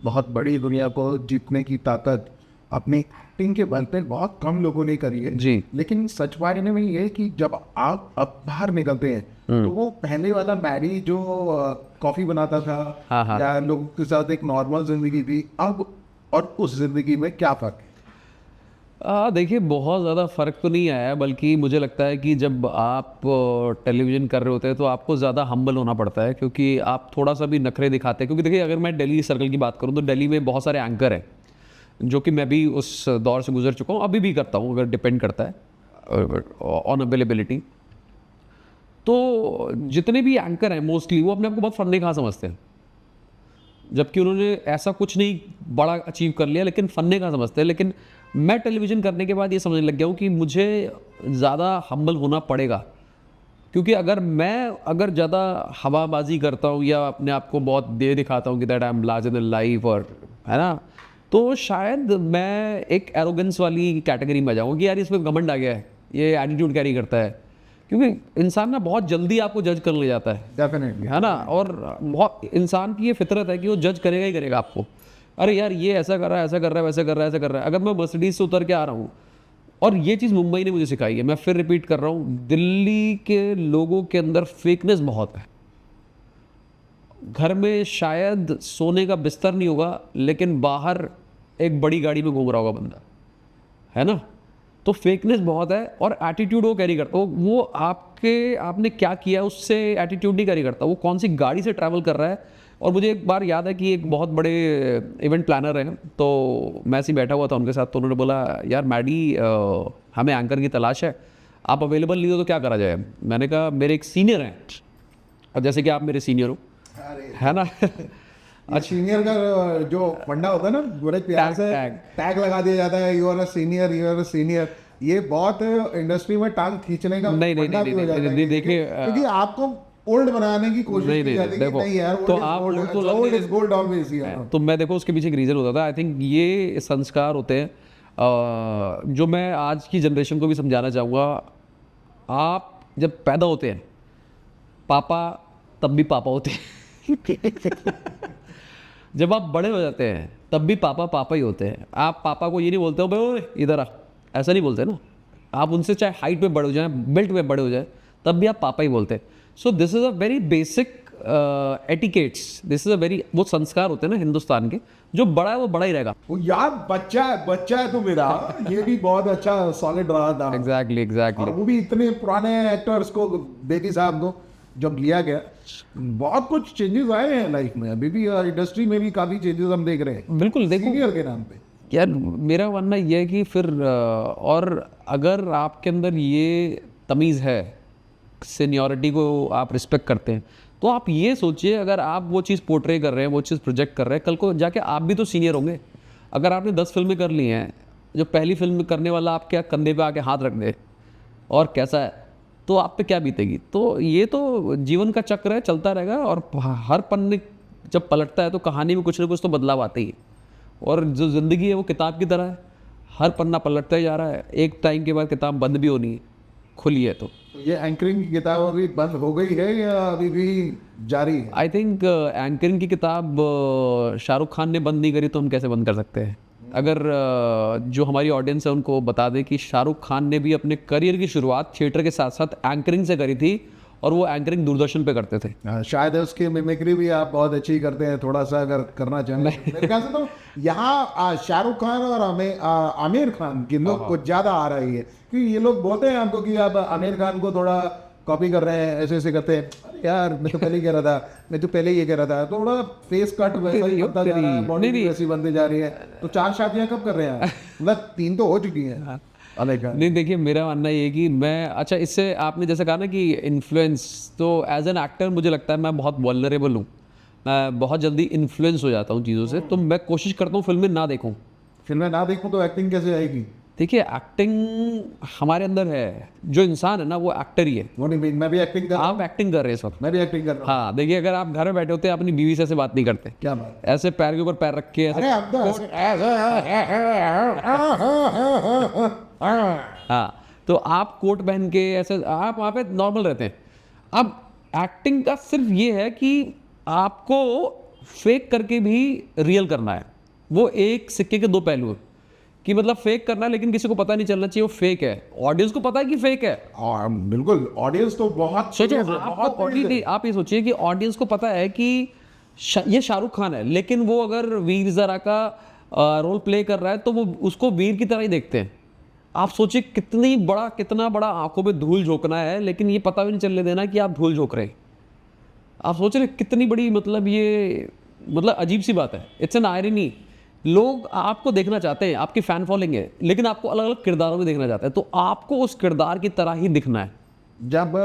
बहुत बड़ी दुनिया को जीतने की ताकत अपनी एक्टिंग के बल पे बहुत कम लोगों ने करी है जी। लेकिन सच मायने में ये है कि जब आप अब बाहर निकलते हैं तो वो पहले वाला मैरी जो कॉफी बनाता था, हाँ, हाँ। या लोगों के साथ एक नॉर्मल जिंदगी थी, अब और उस जिंदगी में क्या फर्क है? देखिए बहुत ज़्यादा फ़र्क तो नहीं आया, बल्कि मुझे लगता है कि जब आप टेलीविज़न कर रहे होते हैं तो आपको ज़्यादा हम्बल होना पड़ता है, क्योंकि आप थोड़ा सा भी नखरे दिखाते हैं। क्योंकि देखिए अगर मैं दिल्ली सर्कल की बात करूं तो दिल्ली में बहुत सारे एंकर हैं, जो कि मैं भी उस दौर से गुजर चुका हूं, अभी भी करता हूं, अगर डिपेंड करता है ऑन अवेलेबिलिटी। तो जितने भी एंकर हैं मोस्टली वो अपने आप को बहुत फन्ने कहाँ समझते हैं, जबकि उन्होंने ऐसा कुछ नहीं बड़ा अचीव कर लिया, लेकिन फन्ने कहाँ समझते हैं। लेकिन मैं टेलीविज़न करने के बाद ये समझने लग गया हूँ कि मुझे ज़्यादा हम्बल होना पड़ेगा, क्योंकि अगर ज़्यादा हवाबाजी करता हूँ या अपने आप को बहुत दे दिखाता हूँ कि that I am larger than life, और है ना, तो शायद मैं एक एरोगेंस वाली कैटेगरी में जाऊँ कि यार इसमें घमंड आ गया है, ये एटीट्यूड कैरी करता है। क्योंकि इंसान ना बहुत जल्दी आपको जज कर ले जाता है, डेफिनेटली, है ना, और बहुत इंसान की ये फितरत है कि वो जज करेगा ही करेगा आपको। अरे यार ये ऐसा कर रहा है, ऐसा कर रहा है, वैसा कर रहा है, ऐसा कर रहा है। अगर मैं मर्सिडीज से उतर के आ रहा हूँ और ये चीज़ मुंबई ने मुझे सिखाई है, मैं फिर रिपीट कर रहा हूँ, दिल्ली के लोगों के अंदर फेकनेस बहुत है। घर में शायद सोने का बिस्तर नहीं होगा, लेकिन बाहर एक बड़ी गाड़ी में घूम रहा होगा बंदा, है ना। तो फेकनेस बहुत है, और एटीट्यूड वो कैरी करता, वो आपने क्या किया उससे एटीट्यूड नहीं कैरी करता, वो कौन सी गाड़ी से ट्रैवल कर रहा है। और मुझे एक बार याद है कि एक बहुत बड़े इवेंट प्लानर हैं, तो मैं ऐसे ही बैठा हुआ था उनके साथ, तो उन्होंने बोला, यार मैडी हमें एंकर की तलाश है, आप अवेलेबल नहीं हो तो क्या करा जाए। मैंने कहा मेरे एक सीनियर हैं, और जैसे कि आप मेरे सीनियर हो, है ना। सीनियर का जो फंडा होता है ना, बड़े प्यार से टैग लगा दिया जाता है, you are a senior, you are a senior. ये बहुत इंडस्ट्री में टांग खींचने का फंडा भी हो जाता है, देखिए, क्योंकि आपको ओल्ड बनाने की कोशिश की जाती है कि देखो, नहीं यार, तो आप ओल्ड इज गोल्ड ऑलवेज। तो मैं देखो उसके पीछे एक रीज़न होता था। आई थिंक ये संस्कार होते हैं जो मैं आज की जनरेशन को भी समझाना चाहूँगा। आप जब पैदा होते हैं, पापा तब भी पापा होते हैं। जब आप बड़े हो जाते हैं तब भी पापा पापा ही होते हैं। आप पापा को ये नहीं बोलते हो भाई ओए इधर आ, ऐसा नहीं बोलते ना। आप उनसे चाहे हाइट में बड़े हो जाए, बेल्ट में बड़े हो जाए, तब भी आप पापा ही बोलते हैं। So this is a very basic etiquettes, this is a very, वो संस्कार होते हैं ना हिंदुस्तान के, जो बड़ा है वो बड़ा ही रहेगा। वो यार बच्चा है तो मेरा, ये भी बहुत अच्छा सॉलिड रहा था। एग्जैक्टली और वो भी इतने पुराने एक्टर्स को, बेटी साहब को जब लिया गया, बहुत कुछ चेंजेस आए हैं लाइफ में। अभी भी इंडस्ट्री में भी काफी चेंजेस हम देख रहे हैं, बिल्कुल। देखो सीनियर के नाम पे। यार मेरा मानना ये है कि फिर और अगर आपके अंदर ये तमीज़ है, सीनियरिटी को आप रिस्पेक्ट करते हैं, तो आप ये सोचिए अगर आप वो चीज़ पोर्ट्रे कर रहे हैं, वो चीज़ प्रोजेक्ट कर रहे हैं, कल को जाके आप भी तो सीनियर होंगे। अगर आपने 10 फिल्में कर ली हैं, जो पहली फिल्म करने वाला आपके कंधे पे आके हाथ रख दे और कैसा है, तो आप पे क्या बीतेगी। तो ये तो जीवन का चक्र है, चलता रहेगा। और हर पन्ने जब पलटता है तो कहानी में कुछ ना कुछ तो बदलाव आते ही है। और जो ज़िंदगी है वो किताब की तरह है, हर पन्ना पलटता ही जा रहा है, एक टाइम के बाद किताब बंद भी होनी है, खुली है। तो ये एंकरिंग की किताब अभी बंद हो गई है या अभी भी जारी है? आई थिंक एंकरिंग की किताब शाहरुख खान ने बंद नहीं करी तो हम कैसे बंद कर सकते हैं। अगर जो हमारी ऑडियंस है उनको बता दें कि शाहरुख खान ने भी अपने करियर की शुरुआत थिएटर के साथ साथ एंकरिंग से करी थी, और वो एंकरिंग दूरदर्शन पे करते थे। शायद उसकी मिमिक्री भी आप बहुत अच्छी करते हैं, थोड़ा सा अगर करना चाहें। मेरे ख्याल से तो यहाँ शाहरुख खान और आमिर खान की लोग कुछ ज्यादा आ रही है, क्योंकि ये लोग बोलते हैं आपको कि आप आमिर खान को थोड़ा कॉपी कर रहे हैं, ऐसे ऐसे करते हैं। अरे यार मैं तो पहले ही कह रहा था, मैं तो पहले ये कह रहा था, थोड़ा फेस कट वैसा ही होता जा रहा है, बॉडी भी वैसी बनती जा रही है। तो 4 शादियां कब कर रहे हैं? मतलब 3 तो हो चुकी हैं। नहीं देखिए, मेरा मानना ये है कि मैं, अच्छा इससे आपने जैसे कहा ना कि इन्फ्लुएंस, तो एज एन एक्टर मुझे लगता है मैं बहुत वल्नरेबल हूँ, मैं बहुत जल्दी इन्फ्लुएंस हो जाता हूँ चीज़ों से। तो मैं कोशिश करता हूँ फिल्में ना देखूँ। फिल्में ना देखूँ तो एक्टिंग कैसे आएगी? देखिए एक्टिंग हमारे अंदर है, जो इंसान है ना वो एक्टर ही है। वो नहीं, मैं भी एक्टिंग कर, आप एक्टिंग कर रहे हैं इस वक्त। मैं भी एक्टिंग कर रहा हूँ। हाँ देखिए, अगर आप घर में बैठे होते हैं अपनी बीवी से ऐसे बात नहीं करते, क्या बात? ऐसे पैर के ऊपर पैर रख के ऐसे, अरे अब तो हाँ, तो आप कोट पहन के ऐसे आप वहाँ पे नॉर्मल रहते हैं। अब एक्टिंग का सिर्फ ये है कि आपको फेक करके भी रियल करना है। वो एक सिक्के के 2 पहलू है कि मतलब फेक करना है लेकिन किसी को पता नहीं चलना चाहिए वो फेक है। ऑडियंस को पता है कि फेक है। बिल्कुल, ऑडियंस तो बहुत सोचिए, आप ये सोचिए कि ऑडियंस को पता है कि ये शाहरुख खान है, लेकिन वो अगर वीर ज़रा का रोल प्ले कर रहा है तो वो उसको वीर की तरह ही देखते हैं। आप सोचिए कितना बड़ा आंखों पे धूल झोंकना है, लेकिन ये पता भी नहीं चलने देना कि आप धूल झोंक रहे हैं। आप सोच रहे कितनी बड़ी, मतलब ये मतलब अजीब सी बात है। It's an irony. लोग आपको देखना चाहते हैं, आपकी फैन फॉलोइंग है, लेकिन आपको अलग अलग किरदारों में देखना चाहते हैं, तो आपको उस किरदार की तरह ही दिखना है। जब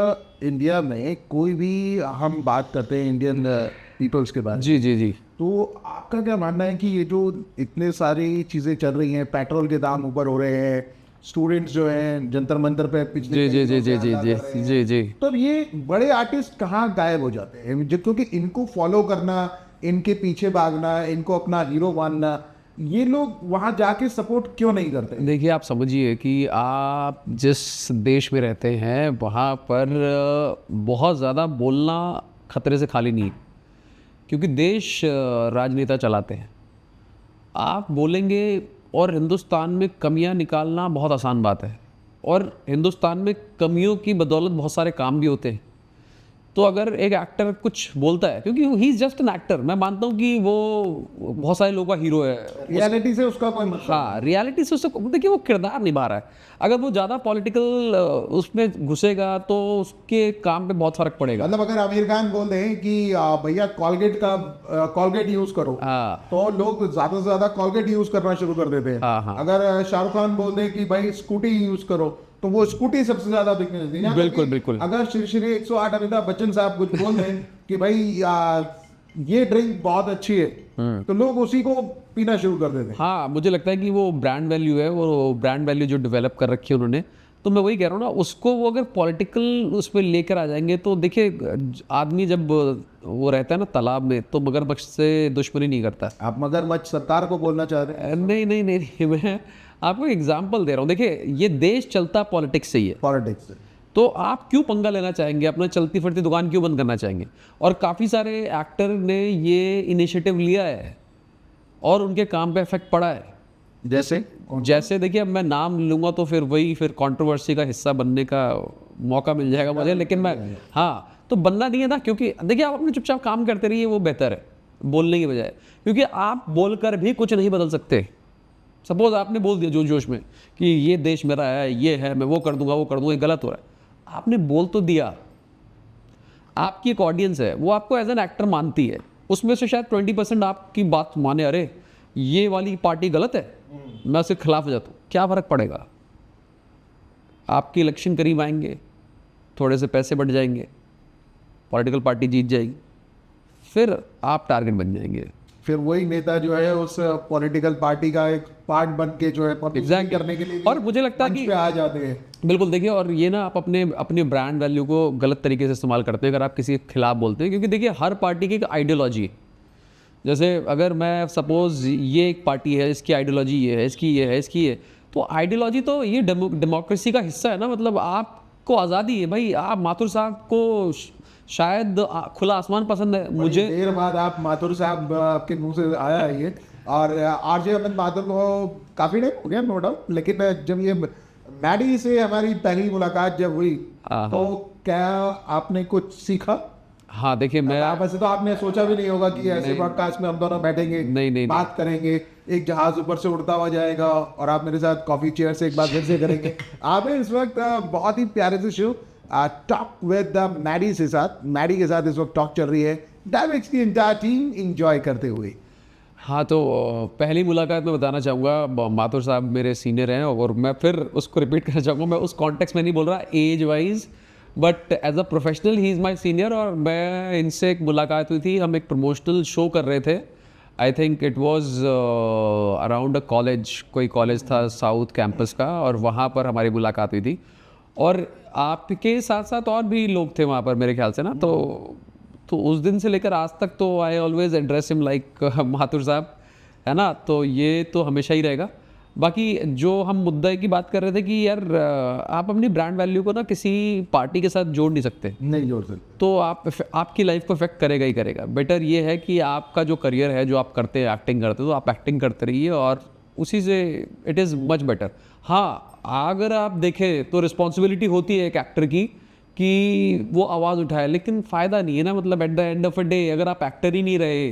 इंडिया में कोई भी हम बात करते हैं इंडियन पीपल्स के बारे में, जी जी जी, तो आपका क्या मानना है कि ये जो इतने सारी चीज़ें चल रही हैं, पेट्रोल के दाम ऊपर हो रहे हैं, स्टूडेंट्स जो हैं जंतर मंतर पे पिछले जी जी जी जी जी जी जी जी, तो ये बड़े आर्टिस्ट कहाँ गायब हो जाते हैं? क्योंकि इनको फॉलो करना, इनके पीछे भागना, इनको अपना हीरो मानना, ये लोग वहाँ जाके सपोर्ट क्यों नहीं करते? देखिए आप समझिए कि आप जिस देश में रहते हैं वहाँ पर बहुत ज़्यादा बोलना खतरे से खाली नहीं है, क्योंकि देश राजनेता चलाते हैं। आप बोलेंगे और हिंदुस्तान में कमियां निकालना बहुत आसान बात है, और हिंदुस्तान में कमियों की बदौलत बहुत सारे काम भी होते हैं। तो अगर एक एक्टर कुछ बोलता है, क्योंकि he is just an actor, मैं मानता हूँ कि वो बहुत सारे लोगों का हीरो है, रियलिटी से उसका कोई मतलब हाँ रियलिटी से उससे देखिए वो किरदार निभा रहा है। अगर वो ज़्यादा पॉलिटिकल उसमें घुसेगा तो उसके काम पे बहुत फर्क पड़ेगा। मतलब अगर आमिर खान बोल दें कि भैया कॉलगेट यूज करो, हाँ तो लोग ज्यादा से ज्यादा कॉलगेट यूज करना शुरू कर देते हैं। हाँ हाँ अगर शाहरुख खान बोल दे कि भाई स्कूटी यूज करो, तो वो स्कूटी सबसे ज्यादा बिकने लगती है। बिल्कुल बिल्कुल। अगर श्री श्री 108 अमिताभ बच्चन साहब कुछ बोल दें कि भाई ये ड्रिंक बहुत अच्छी है, तो लोग उसी को पीना शुरू कर देते हैं। हाँ मुझे लगता है कि वो ब्रांड वैल्यू है, वो ब्रांड वैल्यू जो डेवलप कर रखी है उन्होंने, तो मैं वही कह रहा हूँ ना, उसको वो अगर पॉलिटिकल उस पर लेकर आ जाएंगे तो देखिए आदमी जब वो रहता है ना तालाब में, तो मगरमच्छ से दुश्मनी नहीं करता। आप मगरमच्छ सरकार को बोलना चाहते हैं? नहीं नहीं नहीं नहीं, मैं आपको एग्जाम्पल दे रहा हूँ। देखिए ये देश चलता पॉलिटिक्स से ही है, पॉलिटिक्स से। तो आप क्यों पंगा लेना चाहेंगे, अपना चलती फिरती दुकान क्यों बंद करना चाहेंगे? और काफ़ी सारे एक्टर ने ये इनिशिएटिव लिया है और उनके काम पे इफेक्ट पड़ा है। जैसे देखिए अब मैं नाम लूँगा तो फिर कंट्रोवर्सी का हिस्सा बनने का मौका मिल जाएगा मुझे, लेकिन मैं हाँ तो बनना नहीं है ना, क्योंकि देखिए आप अपने चुपचाप काम करते रहिए, वो बेहतर है बोलने की बजाय, क्योंकि आप बोलकर भी कुछ नहीं बदल सकते। सपोज आपने बोल दिया जोश में कि ये देश मेरा है, ये है, मैं वो कर दूंगा, ये गलत हो रहा है, आपने बोल तो दिया। आपकी एक ऑडियंस है, वो आपको एज एन एक्टर मानती है, उसमें से शायद 20% आपकी बात माने, अरे ये वाली पार्टी गलत है, मैं उसके खिलाफ हो जाता हूँ, क्या फ़र्क पड़ेगा? आपके इलेक्शन करीब आएंगे, थोड़े से पैसे बढ़ जाएंगे, पॉलिटिकल पार्टी जीत जाएगी, फिर आप टारगेट बन जाएंगे। फिर वही नेता जो है उस पॉलिटिकल पार्टी का एक पार्ट बन के जो है Exactly. करने के लिए और मुझे लगता है कि आ जाते हैं। बिल्कुल देखिए, और ये ना आप अपने ब्रांड वैल्यू को गलत तरीके से इस्तेमाल करते हैं अगर आप किसी के खिलाफ बोलते हैं, क्योंकि देखिए हर पार्टी की एक आइडियोलॉजी है। जैसे अगर मैं सपोज ये एक पार्टी है, इसकी आइडियोलॉजी ये है, इसकी ये है, इसकी ये, तो आइडियोलॉजी तो ये डेमोक्रेसी का हिस्सा है ना। मतलब आपको आज़ादी है भाई। आप माथुर साहब को शायद खुला आसमान पसंद है, मुझे देर बाद आप माथुर साहब आपके मुंह से आया है ये, और आरजे अहमद माथुर को काफ़ी टाइम हो गया नो डाउट, लेकिन जब ये मैडी से हमारी पहली मुलाकात जब हुई, तो क्या आपने कुछ सीखा? हाँ देखिए मैं आप वैसे तो आपने सोचा भी नहीं होगा कि ऐसे पॉडकास्ट में हम दोनों बैठेंगे, नहीं बात करेंगे, एक जहाज ऊपर से उड़ता हुआ जाएगा और आप मेरे साथ कॉफी चेयर से एक बार फिर से करेंगे। आपने इस वक्त बहुत ही प्यारे से शो टॉक विद मैडी के साथ इस वक्त टॉक चल रही है, डायरेक्ट की एंटायर टीम एंजॉय करते हुए। हाँ तो पहली मुलाकात में बताना चाहूँगा, माथुर साहब मेरे सीनियर हैं, और मैं फिर उसको रिपीट करना चाहूँगा, मैं उस कॉन्टेक्स्ट में नहीं बोल रहा age wise, but as a professional he is my senior. और मैं इनसे एक मुलाकात हुई थी, हम एक प्रमोशनल शो कर रहे थे, आई think it was around a college, कोई कॉलेज था साउथ कैंपस का, और वहाँ पर हमारी मुलाकात हुई थी। और आपके साथ साथ और भी लोग थे वहाँ पर मेरे ख्याल से ना, तो उस दिन से लेकर आज तक तो I always address him like Mathur साहब, है ना। तो ये तो हमेशा ही रहेगा। बाकी जो हम मुद्दे की बात कर रहे थे कि यार आप अपनी ब्रांड वैल्यू को ना किसी पार्टी के साथ जोड़ नहीं सकते, नहीं जोड़ सकते, तो आपकी लाइफ को इफेक्ट करेगा ही करेगा। बेटर ये है कि आपका जो करियर है, जो आप करते हैं, एक्टिंग करते हो, तो आप एक्टिंग करते रहिए और उसी से इट इज़ मच बेटर। हाँ अगर आप देखें तो रिस्पॉन्सिबिलिटी होती है एक एक्टर की कि वो आवाज़ उठाए, लेकिन फ़ायदा नहीं है ना। मतलब at the end of the day अगर आप एक्टर ही नहीं रहे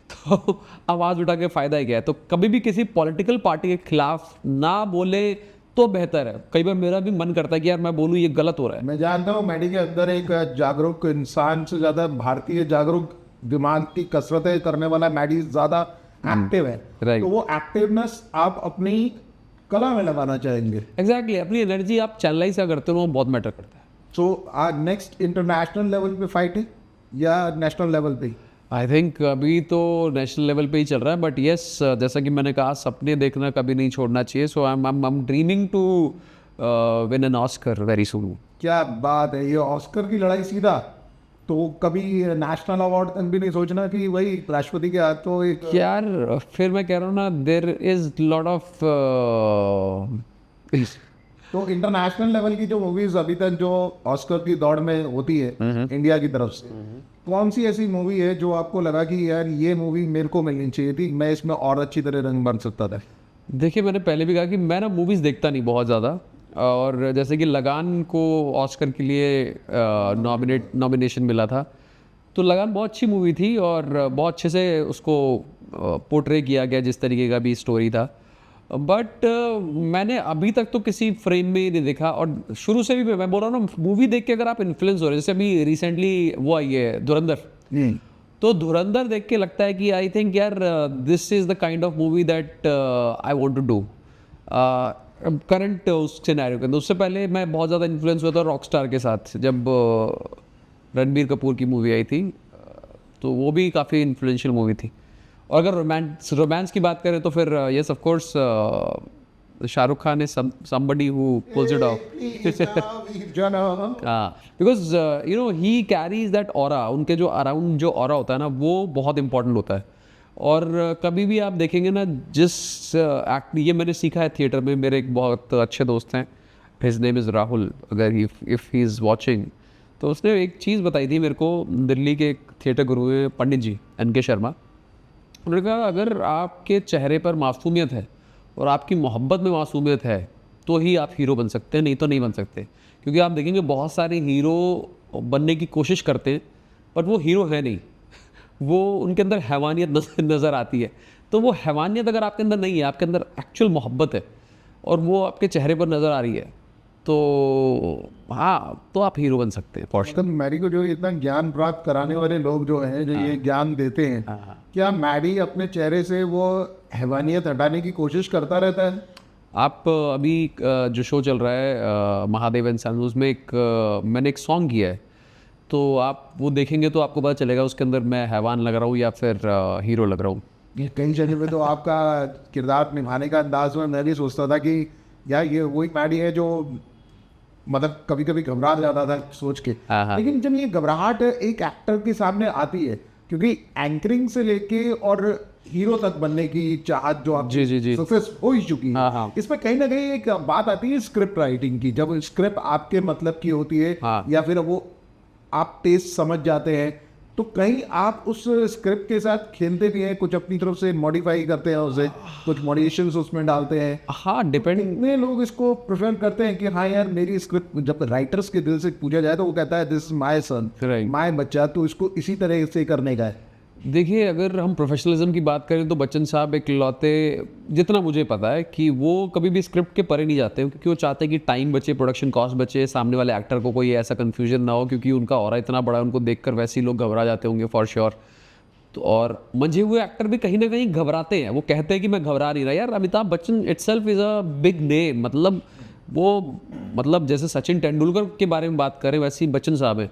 तो आवाज़ उठा के फ़ायदा ही क्या है। तो कभी भी किसी पॉलिटिकल पार्टी के खिलाफ ना बोले तो बेहतर है। कई बार मेरा भी मन करता है कि यार मैं बोलूँ ये गलत हो रहा है। मैं जानता हूँ मैडी के अंदर एक जागरूक इंसान से ज़्यादा भारतीय जागरूक दिमाग की कसरतें करने वाला मैडी ज़्यादा एक्टिव है, तो वो एक्टिवनेस आप अपनी कला में लगाना चाहेंगे। एग्जैक्टली, अपनी एनर्जी आप चैनलाइज क्या करते हो वो बहुत मैटर करता है। सो नेक्स्ट इंटरनेशनल लेवल पे फाइट है या नेशनल लेवल पे? आई थिंक अभी तो नेशनल लेवल पे ही चल रहा है, बट येस जैसा कि मैंने कहा सपने देखना कभी नहीं छोड़ना चाहिए। So I am dreaming to win an Oscar very soon. क्या बात है, ये ऑस्कर की लड़ाई सीधा, तो कभी नेशनल अवार्ड तक भी नहीं सोचना कि वही राष्ट्रपति के हाथों एक? यार फिर मैं कह रहा हूँ ना, देयर इज लॉट ऑफ तो इंटरनेशनल लेवल की जो मूवीज अभी तक जो ऑस्कर की दौड़ में होती है इंडिया की तरफ से, कौन सी ऐसी मूवी है जो आपको लगा कि यार ये मूवी मेरे को मिलनी चाहिए थी, मैं इसमें और अच्छी तरह रंग बन सकता था? देखिए, मैंने पहले भी कहा कि मैं ना मूवीज़ देखता नहीं बहुत ज़्यादा, और जैसे कि लगान को ऑस्कर के लिए नॉमिनेशन मिला था, तो लगान बहुत अच्छी मूवी थी और बहुत अच्छे से उसको पोर्ट्रे किया गया, जिस तरीके का भी स्टोरी था। बट मैंने अभी तक तो किसी फ्रेम में ही नहीं देखा, और शुरू से भी मैं बोल रहा हूँ ना, मूवी देख के अगर आप इन्फ्लुएंस हो रहे हैं, जैसे अभी रिसेंटली वो आई है धुरंधर, तो धुरंधर देख के लगता है कि आई थिंक यार this is the kind of movie that I want to do current उस सिनेरियो के अंदर। उससे पहले मैं बहुत ज़्यादा इन्फ्लुएंस हुआ था रॉकस्टार के साथ, जब रणबीर कपूर की मूवी आई थी, तो वो भी काफ़ी इन्फ्लुएंशियल मूवी थी। और अगर रोमांस की बात करें तो फिर yes of course Shahrukh Khan is somebody who pulls it off. Because you know he carries that aura, उनके जो अराउंड जो ऑरा होता है ना, वो बहुत इंपॉर्टेंट होता है। और कभी भी आप देखेंगे ना, जिस एक्ट, ये मैंने सीखा है थिएटर में, मेरे एक बहुत अच्छे दोस्त हैं, हिज नेम इज़ राहुल, अगर इफ़ ही इज़ वॉचिंग, तो उसने एक चीज़ बताई थी मेरे को, दिल्ली के एक थिएटर गुरु हैं पंडित जी NK शर्मा। उन्होंने कहा अगर आपके चेहरे पर मासूमियत है और आपकी मोहब्बत में मासूमियत है, तो ही आप हीरो बन सकते हैं, नहीं तो नहीं बन सकते। क्योंकि आप देखेंगे बहुत सारे हीरो बनने की कोशिश करते हैं, बट वो हीरो है नहीं, वो उनके अंदर हैवानियत नज़र आती है। तो वो हैवानियत अगर आपके अंदर नहीं है, आपके अंदर एक्चुअल मोहब्बत है और वो आपके चेहरे पर नज़र आ रही है, तो हाँ, तो आप हीरो बन सकते हैं। मतलब मैडी को जो इतना ज्ञान प्राप्त कराने वाले लोग जो हैं, जो ये ज्ञान देते हैं, क्या मैडी अपने चेहरे से वो हैवानियत हटाने की कोशिश करता रहता है? आप अभी जो शो चल रहा है महादेव एंड सन्स, उसमें मैंने एक सॉन्ग किया है, तो आप वो देखेंगे तो आपको पता चलेगा उसके अंदर मैं हैवान लग रहा हूँ या फिर हीरो लग रहा हूँ। ये कई जगह पे तो आपका किरदार निभाने का अंदाज में मैं भी सोचता था कि यार ये वही मैडी है जो मतलब कभी कभी घबरा जाता था सोच के। हाँ। लेकिन जब ये घबराहट एक एक्टर के सामने आती है, क्योंकि एंकरिंग से लेके और हीरो तक बनने की चाहत जो आप जी। सक्सेस हो ही चुकी है, हाँ। इसमें कहीं ना कहीं एक बात आती है स्क्रिप्ट राइटिंग की। जब स्क्रिप्ट आपके मतलब की होती है, हाँ। या फिर वो आप टेस्ट समझ जाते हैं, तो कहीं आप उस स्क्रिप्ट के साथ खेलते भी हैं, कुछ अपनी तरफ से मॉडिफाई करते हैं उसे, कुछ मॉडिफिकेशंस उसमें डालते हैं। हाँ, डिपेंड। कितने लोग इसको प्रेफर करते हैं कि हाँ यार मेरी स्क्रिप्ट, जब राइटर्स के दिल से पूछा जाए तो वो कहता है this my son, Right. My बच्चा, तो इसको इसी तरह से करने का है। देखिए, अगर हम प्रोफेशनलिज्म की बात करें तो बच्चन साहब इकलौते, जितना मुझे पता है, कि वो कभी भी स्क्रिप्ट के परे नहीं जाते, क्योंकि वो चाहते हैं कि टाइम बचे, प्रोडक्शन कॉस्ट बचे, सामने वाले एक्टर को कोई ऐसा कन्फ्यूजन ना हो, क्योंकि उनका ऑरा इतना बड़ा है, उनको देखकर वैसे ही लोग घबरा जाते होंगे फॉर श्योर। तो और मंझे हुए एक्टर भी कहीं ना कहीं घबराते हैं, वो कहते हैं कि मैं घबरा नहीं रहा। यार, Amitabh Bachchan itself is a big name, मतलब वो, मतलब जैसे सचिन तेंदुलकर के बारे में बात करें वैसे ही बच्चन साहब हैं,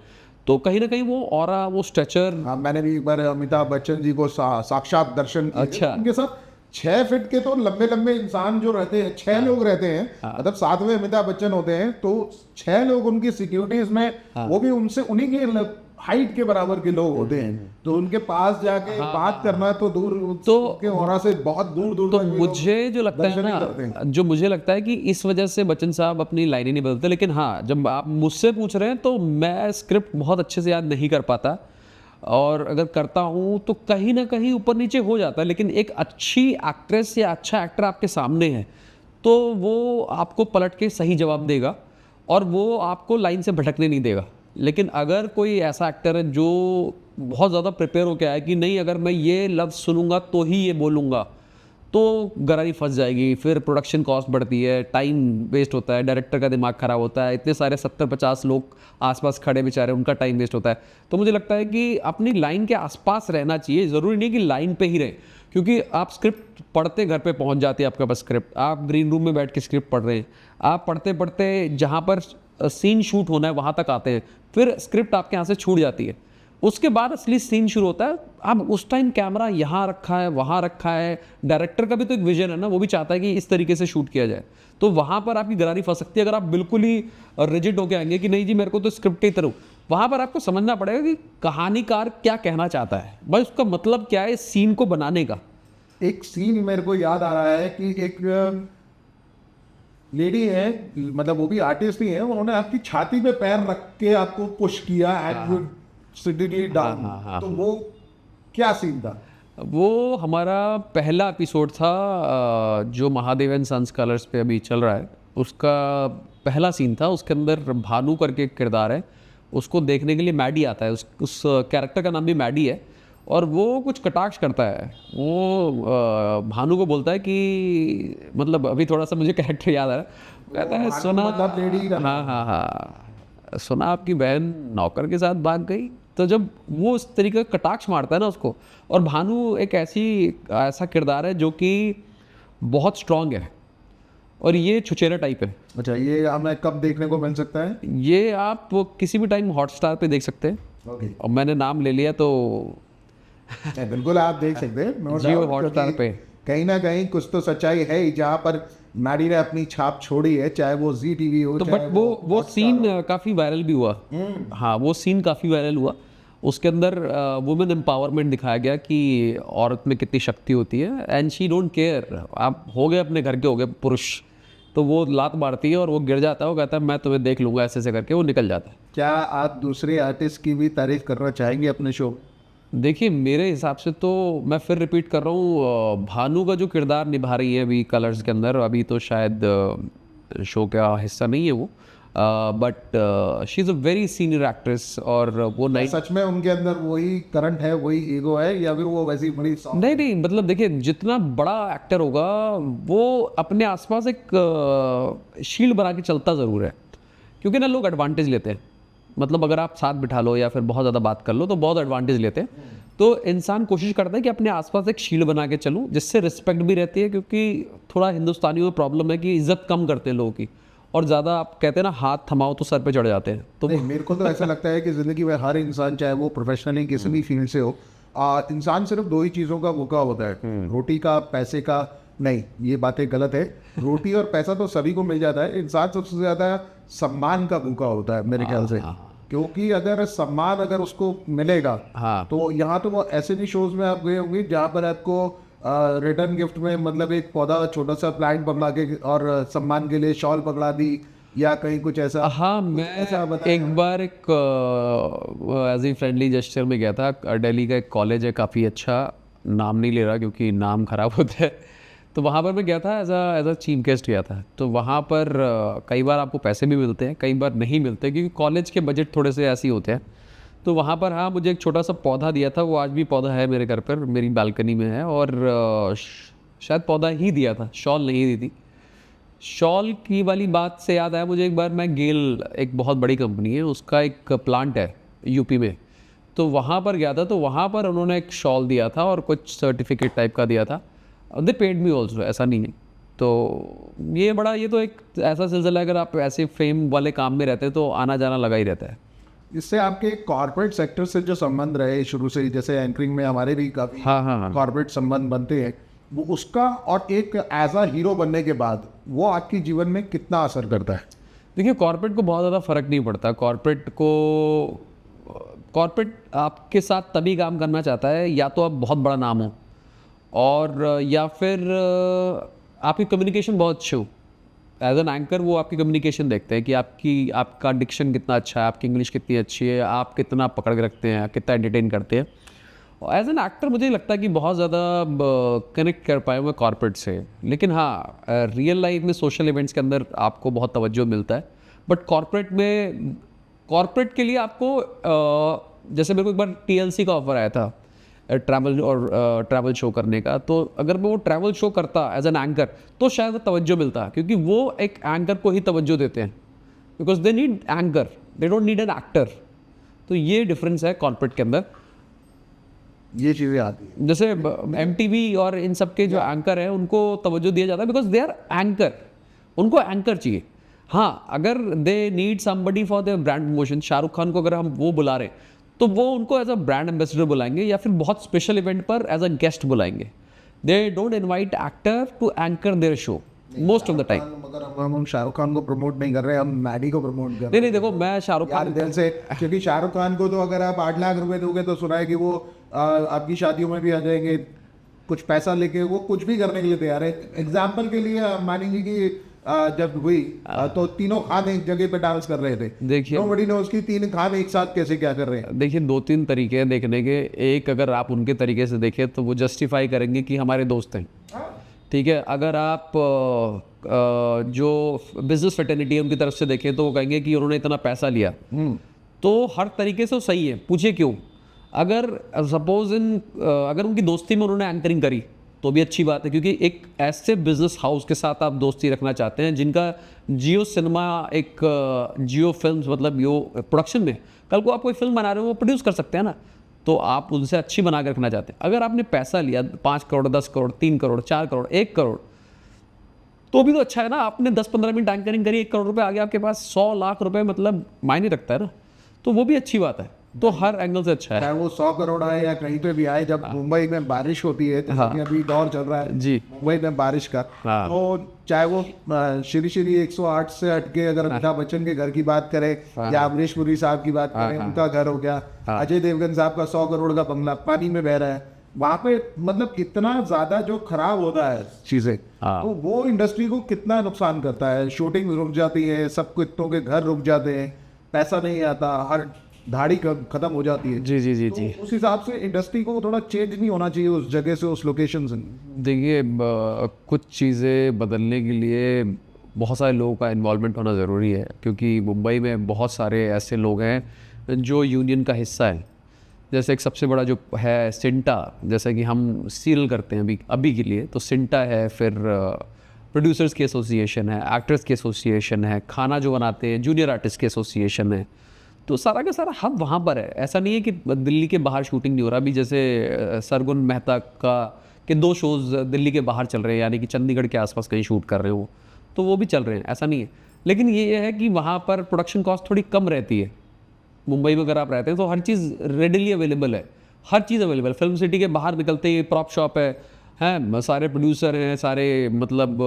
तो कहीं ना कहीं वो ऑरा, वो स्ट्रेचर। हाँ, मैंने भी एक बार अमिताभ बच्चन जी को साक्षात दर्शन किए। अच्छा। उनके साथ 6 फीट के तो लंबे लंबे इंसान जो रहते हैं, 6 लोग रहते हैं, मतलब 7वें अमिताभ बच्चन होते हैं, तो 6 लोग उनकी सिक्योरिटीज में, वो भी उनसे उन्हीं के हाइट के बराबर के लोग होते हैं, तो उनके पास जाके बात करना तो दूर, तो के ऑरा से बहुत दूर दूर तो तक मुझे जो लगता है दर्शन ही करते ना, जो मुझे लगता है कि इस वजह से बच्चन साहब अपनी लाइनें नहीं बदलते। लेकिन हाँ, जब आप मुझसे पूछ रहे हैं तो मैं स्क्रिप्ट बहुत अच्छे से याद नहीं कर पाता, और अगर करता हूँ तो कहीं ना कहीं ऊपर नीचे हो जाता है। लेकिन एक अच्छी एक्ट्रेस या अच्छा एक्टर आपके सामने है, तो वो आपको पलट के सही जवाब देगा और वो आपको लाइन से भटकने नहीं देगा। लेकिन अगर कोई ऐसा एक्टर है जो बहुत ज़्यादा प्रिपेयर होकर आया कि नहीं, अगर मैं ये लफ्ज़ सुनूंगा तो ही ये बोलूँगा, तो गरारी फंस जाएगी, फिर प्रोडक्शन कॉस्ट बढ़ती है, टाइम वेस्ट होता है, डायरेक्टर का दिमाग ख़राब होता है, इतने सारे 70-50 लोग आसपास खड़े बेचारे, उनका टाइम वेस्ट होता है। तो मुझे लगता है कि अपनी लाइन के आसपास रहना चाहिए, ज़रूरी नहीं कि लाइन पे ही रहे, क्योंकि आप स्क्रिप्ट पढ़ते घर पे पहुंच जाती है आपके पास स्क्रिप्ट, आप ग्रीन रूम में बैठ के स्क्रिप्ट पढ़ रहे हैं, आप पढ़ते पढ़ते जहाँ पर सीन शूट होना है वहाँ तक आते हैं, फिर स्क्रिप्ट आपके यहाँ से छूट जाती है, उसके बाद असली सीन शुरू होता है। अब उस टाइम कैमरा यहाँ रखा है, वहाँ रखा है, डायरेक्टर का भी तो एक विजन है ना, वो भी चाहता है कि इस तरीके से शूट किया जाए, तो वहाँ पर आपकी गरारी फंस सकती है। अगर आप बिल्कुल ही रिजिड होके आएंगे कि नहीं जी मेरे को तो स्क्रिप्ट ही तरह, वहाँ पर आपको समझना पड़ेगा कि कहानीकार क्या कहना चाहता है, भाई उसका मतलब क्या है इस सीन को बनाने का। एक सीन मेरे को याद आ रहा है कि एक लेडी है, मतलब वो भी आर्टिस्ट ही है, उन्होंने आपकी छाती पे पैर रख के आपको पुश किया एंड डाउन, तो वो क्या सीन था? वो हमारा पहला एपिसोड था जो महादेव एंड सन्स कलर्स पे अभी चल रहा है, उसका पहला सीन था। उसके अंदर भानु करके एक किरदार है, उसको देखने के लिए मैडी आता है। उस कैरेक्टर का नाम भी मैडी है, और वो कुछ कटाक्ष करता है। वो भानु को बोलता है कि मतलब अभी थोड़ा सा मुझे कैरेक्टर याद आ रहा है, कहता है सुना, मतलब लेडी का हाँ हाँ हाँ, सुना आपकी बहन नौकर के साथ भाग गई। तो जब वो इस तरीके का कटाक्ष मारता है ना उसको, और भानु एक ऐसा किरदार है जो कि बहुत स्ट्रांग है, और ये छुचेरा टाइप है। अच्छा, ये हमें कब देखने को मिल सकता है? ये आप किसी भी टाइम हॉटस्टार पे देख सकते हैं, ओके, और मैंने नाम ले लिया तो बिल्कुल आप देख सकते हैं, no जियो doubt, हॉटस्टार क्योंकि पे। कहीं ना कहीं कुछ तो सच्चाई है ही जहाँ पर मैडी ने अपनी छाप छोड़ी है, चाहे वो जी टीवी हो, तो चाहे बट वो सीन काफ़ी वायरल भी हुआ। हाँ, वो सीन काफ़ी वायरल हुआ। उसके अंदर वुमेन एम्पावरमेंट दिखाया गया कि औरत में कितनी शक्ति होती है, एंड शी डोंट केयर। आप हो गए अपने घर के, हो गए पुरुष, तो वो लात मारती है और वो गिर जाता है, वो कहता है मैं तुम्हें देख लूँगा, ऐसे ऐसे करके वो निकल जाता है। क्या आप दूसरे आर्टिस्ट की भी तारीफ करना चाहेंगे अपने शो में? देखिए, मेरे हिसाब से तो मैं फिर रिपीट कर रहा हूँ, भानु का जो किरदार निभा रही है अभी कलर्स के अंदर, अभी तो शायद शो का हिस्सा नहीं है वो, but she is a very senior actress. और वो नई, सच में उनके अंदर वही करंट है, वही ईगो है, या फिर वो वैसी बड़ी नहीं नहीं, मतलब देखिए, जितना बड़ा एक्टर होगा वो अपने आसपास एक शील्ड बना के चलता ज़रूर है, क्योंकि ना लोग एडवांटेज लेते हैं। मतलब अगर आप साथ बिठा लो या फिर बहुत ज़्यादा बात कर लो तो बहुत एडवांटेज लेते हैं। तो इंसान कोशिश करता है कि अपने आसपास एक शील्ड बना के चलूँ, जिससे रिस्पेक्ट भी रहती है, क्योंकि थोड़ा हिंदुस्तानियों में प्रॉब्लम है कि इज्जत कम करते हैं लोगों की, और ज़्यादा आप कहते हैं ना हाथ थमाओ तो सर पे चढ़ जाते हैं। तो नहीं, मेरे को तो ऐसा लगता है कि ज़िंदगी में हर इंसान, चाहे वो प्रोफेशनली किसी भी फील्ड से हो, इंसान सिर्फ दो ही चीज़ों का भूखा होता है, रोटी का, पैसे का। नहीं, ये बातें गलत है। रोटी और पैसा तो सभी को मिल जाता है, इंसान सबसे ज़्यादा सम्मान का भूखा होता है मेरे ख्याल से। क्योंकि अगर सम्मान अगर उसको मिलेगा, हाँ, तो यहाँ तो वो ऐसे भी शोज में आप गए होंगे जहाँ पर आपको रिटर्न गिफ्ट में मतलब एक पौधा, छोटा सा प्लांट बनवा के और सम्मान के लिए शॉल पकड़ा दी, या कहीं कुछ ऐसा। हाँ, मैं एक बार एक एज ए फ्रेंडली जेस्चर में गया था। दिल्ली का एक कॉलेज है काफ़ी अच्छा, नाम नहीं ले रहा क्योंकि नाम खराब होता है। तो वहाँ पर मैं गया था, एज अ चीफ गेस्ट गया था। तो वहाँ पर कई बार आपको पैसे भी मिलते हैं, कई बार नहीं मिलते, क्योंकि कॉलेज के बजट थोड़े से ऐसे ही होते हैं। तो वहाँ पर हाँ, मुझे एक छोटा सा पौधा दिया था, वो आज भी पौधा है मेरे घर पर, मेरी बालकनी में है। और शायद पौधा ही दिया था, शॉल नहीं दी थी। शॉल की वाली बात से याद आया मुझे, एक बार मैं गेल, एक बहुत बड़ी कंपनी है, उसका एक प्लांट है यूपी में, तो वहाँ पर गया था। तो वहाँ पर उन्होंने एक शॉल दिया था और कुछ सर्टिफिकेट टाइप का दिया था। दे पेड मी ऑल्सो, ऐसा नहीं है। तो ये तो एक ऐसा सिलसिला है, अगर आप ऐसे फेम वाले काम में रहते हैं तो आना जाना लगा ही रहता है। इससे आपके कॉर्पोरेट सेक्टर से जो संबंध रहे शुरू से ही, जैसे एंकरिंग में हमारे भी काफ़ी हाँ। कॉर्पोरेट संबंध बनते हैं, वो उसका और एक एज अ हीरो बनने के बाद वो आपके जीवन में कितना असर करता है? देखिए, कॉर्पोरेट को बहुत ज़्यादा फ़र्क नहीं पड़ता। कॉर्पोरेट आपके साथ तभी काम करना चाहता है, या तो आप बहुत बड़ा नाम हो, और या फिर आपकी कम्युनिकेशन बहुत अच्छी हो। एज एन एंकर वो आपकी कम्युनिकेशन देखते हैं कि आपका डिक्शन कितना अच्छा है, आपकी इंग्लिश कितनी अच्छी है, आप कितना पकड़ के रखते हैं, कितना एंटरटेन करते हैं। और एज एन एक्टर मुझे लगता है कि बहुत ज़्यादा कनेक्ट कर पाए हुए कॉर्पोरेट से। लेकिन हाँ, रियल लाइफ में सोशल इवेंट्स के अंदर आपको बहुत तवज्जो मिलता है। बट कॉर्पोरेट के लिए आपको जैसे मेरे को एक बार TLC का ऑफर आया था ट्रैवल शो करने का। तो अगर मैं वो ट्रैवल शो करता एज एन एंकर तो शायद तवज्जो मिलता, क्योंकि वो एक एंकर को ही तवज्जो देते हैं, because they need anchor, they don't need an actor. तो ये डिफरेंस है कॉर्पोरेट के अंदर। ये चीज़ें आती हैं। जैसे MTV और इन सब के जो एंकर हैं उनको तवज्जो दिया जाता है बिकॉज दे आर एंकर, उनको एंकर चाहिए। हाँ, अगर they need somebody for their brand promotion, Shahrukh Khan को अगर हम वो बुला रहे हैं तो वो उनको एज अ ब्रांड एम्बेसडर बुलाएंगे, या फिर बहुत स्पेशल इवेंट पर एज अ गेस्ट बुलाएंगे। They don't invite actor to anchor their show most of the time. मगर हम शाहरुख खान को प्रमोट नहीं कर रहे, हम मैडी को प्रमोट कर रहे नहीं नहीं, देखो मैं शाहरुख यार खान दिल से, क्योंकि शाहरुख खान को तो अगर आप 8 लाख रुपए दोगे तो सुना है कि वो आपकी शादियों में भी आ जाएंगे, कुछ पैसा लेके वो कुछ भी करने के लिए तैयार है। एग्जाम्पल के लिए मान लीजिए कि जब हुई तो तीनों खान एक जगह पे डांस कर रहे थे। देखिए नोबडी नोज की तीन खान एक साथ कैसे क्या कर रहे हैं। देखिए 2-3 तरीके हैं देखने के। एक, अगर आप उनके तरीके से देखें तो वो जस्टिफाई करेंगे कि हमारे दोस्त हैं, ठीक है। अगर आप जो बिजनेस फ्रेटर्निटी है उनकी तरफ से देखें तो वो कहेंगे कि उन्होंने इतना पैसा लिया, तो हर तरीके से वो सही है। पूछिए क्यों? अगर सपोज अगर उनकी दोस्ती में उन्होंने एंकरिंग करी तो भी अच्छी बात है, क्योंकि एक ऐसे बिजनेस हाउस के साथ आप दोस्ती रखना चाहते हैं जिनका जियो सिनेमा, एक जियो फिल्म्स, मतलब यो प्रोडक्शन में कल को आप कोई फिल्म बना रहे हो वो प्रोड्यूस कर सकते हैं ना, तो आप उनसे अच्छी बना के रखना चाहते हैं। अगर आपने पैसा लिया 5 करोड़, 10 करोड़, 3 करोड़, 4 करोड़, 1 करोड़, तो भी तो अच्छा है ना। आपने 10-15 मिनट एंकरिंग करी, 1 करोड़ रुपए आ गया आपके पास, 100 लाख रुपए मतलब मायने रखता है ना, तो वो भी अच्छी बात है। तो हर एंगल से अच्छा है। चाहे वो 100 करोड़ आए या कहीं पे भी आए, जब मुंबई में बारिश होती है, जैसे कि अभी दौर चल रहा है जी मुंबई में बारिश का, हाँ। तो चाहे वो श्री श्री 108 से हटके अगर अमिताभ बच्चन के घर की बात करें या अमरीश पुरी साहब की बात करें, उनका घर हो गया, अजय देवगन साहब का 100 करोड़ का बंगला पानी में बह रहा है, वहां पे मतलब इतना ज्यादा जो खराब होता है चीजें, तो वो इंडस्ट्री को कितना नुकसान करता है। शूटिंग रुक जाती है, सब कितनों के घर रुक जाते हैं, पैसा नहीं आता, हर धाड़ी खत्म हो जाती है। जी जी जी तो जी। उस हिसाब से इंडस्ट्री को थोड़ा चेंज नहीं होना चाहिए उस जगह से, उस लोकेशन से। देखिए कुछ चीज़ें बदलने के लिए बहुत सारे लोगों का इन्वॉल्वमेंट होना ज़रूरी है, क्योंकि मुंबई में बहुत सारे ऐसे लोग हैं जो यूनियन का हिस्सा है। जैसे एक सबसे बड़ा जो है सिंटा, जैसे कि हम सीरियल करते हैं अभी के लिए, तो सिंटा है, फिर प्रोड्यूसर्स की एसोसिएशन है, एक्टर्स की एसोसिएशन है, खाना जो बनाते हैं जूनियर आर्टिस्ट की एसोसिएशन है। तो सारा का सारा हब वहाँ पर है। ऐसा नहीं है कि दिल्ली के बाहर शूटिंग नहीं हो रहा। अभी जैसे सरगुन मेहता के 2 शोज़ दिल्ली के बाहर चल रहे हैं, यानी कि चंडीगढ़ के आसपास कहीं शूट कर रहे हो, तो वो भी चल रहे हैं, ऐसा नहीं है। लेकिन ये है कि वहाँ पर प्रोडक्शन कॉस्ट थोड़ी कम रहती है। मुंबई में अगर आप रहते हैं तो हर चीज़ रेडिली अवेलेबल है, हर चीज़ अवेलेबल। फिल्म सिटी के बाहर निकलते ही प्रॉप शॉप है, सारे प्रोड्यूसर हैं, सारे मतलब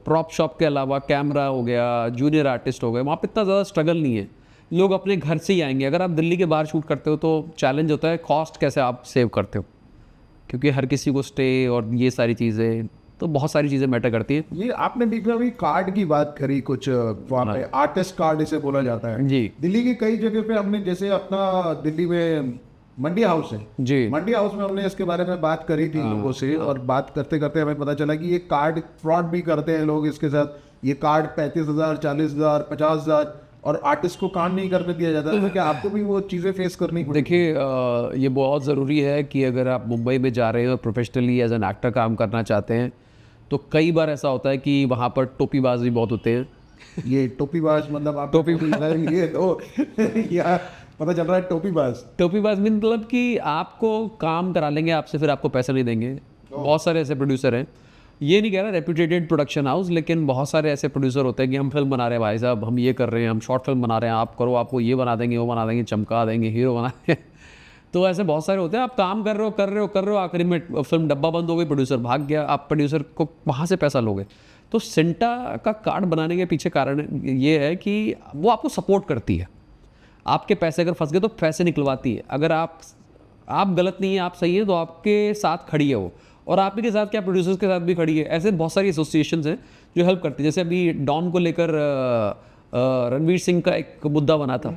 प्रॉप शॉप के अलावा कैमरा हो गया, जूनियर आर्टिस्ट हो गए, वहाँ पे इतना ज़्यादा स्ट्रगल नहीं है। लोग अपने घर से ही आएंगे। अगर आप दिल्ली के बाहर शूट करते हो तो चैलेंज होता है कॉस्ट कैसे आप सेव करते हो, क्योंकि हर किसी को स्टे और ये सारी चीज़ें, तो बहुत सारी चीज़ें मैटर करती है। ये आपने बीच में अभी कार्ड की बात करी, कुछ वहाँ पे आर्टिस्ट कार्ड इसे बोला जाता है जी दिल्ली की कई जगह पे। हमने जैसे अपना दिल्ली में मंडी हाउस है जी मंडी हाउस में हमने इसके बारे में बात करी थी लोगों से, और बात करते करते हमें पता चला कि ये कार्ड फ्रॉड भी करते हैं लोग इसके साथ। ये कार्ड 35,000, 40,000, 50,000, और आर्टिस्ट को काम नहीं करने दिया जाता। तो क्या आपको भी वो चीज़ें फेस करनी पड़ी? देखिए ये बहुत ज़रूरी है कि अगर आप मुंबई में जा रहे हो प्रोफेशनली एज एन एक्टर काम करना चाहते हैं, तो कई बार ऐसा होता है कि वहाँ पर टोपीबाज भी बहुत होते हैं। ये टोपीबाज मतलब आप ये तो या पता चल रहा है टोपीबाज मतलब कि आपको काम करा लेंगे आपसे, फिर आपको पैसा नहीं देंगे। बहुत सारे ऐसे प्रोड्यूसर हैं, ये नहीं कह रहा रेप्यूटेटेड प्रोडक्शन हाउस, लेकिन बहुत सारे ऐसे प्रोड्यूसर होते हैं कि हम फिल्म बना रहे हैं भाई साहब, हम ये कर रहे हैं, हम शॉर्ट फिल्म बना रहे हैं, आप करो, आपको ये बना देंगे, वो बना देंगे, चमका देंगे, हीरो बना देंगे। तो ऐसे बहुत सारे होते हैं। आप काम कर रहे हो, आखिरी में फिल्म डब्बा बंद हो गई, प्रोड्यूसर भाग गया, आप प्रोड्यूसर को वहाँ से पैसा लोगे। तो सिंटा का कार्ड बनाने के पीछे कारण ये है कि वो आपको सपोर्ट करती है। आपके पैसे अगर फंस गए तो पैसे निकलवाती है। अगर आप गलत नहीं है, आप सही है, तो आपके साथ खड़ी है वो, और आप ही के साथ क्या प्रोड्यूसर्स के साथ भी खड़ी है। ऐसे बहुत सारी एसोसिएशंस हैं जो हेल्प करती है। जैसे अभी डॉन को लेकर रणवीर सिंह का एक मुद्दा बना था,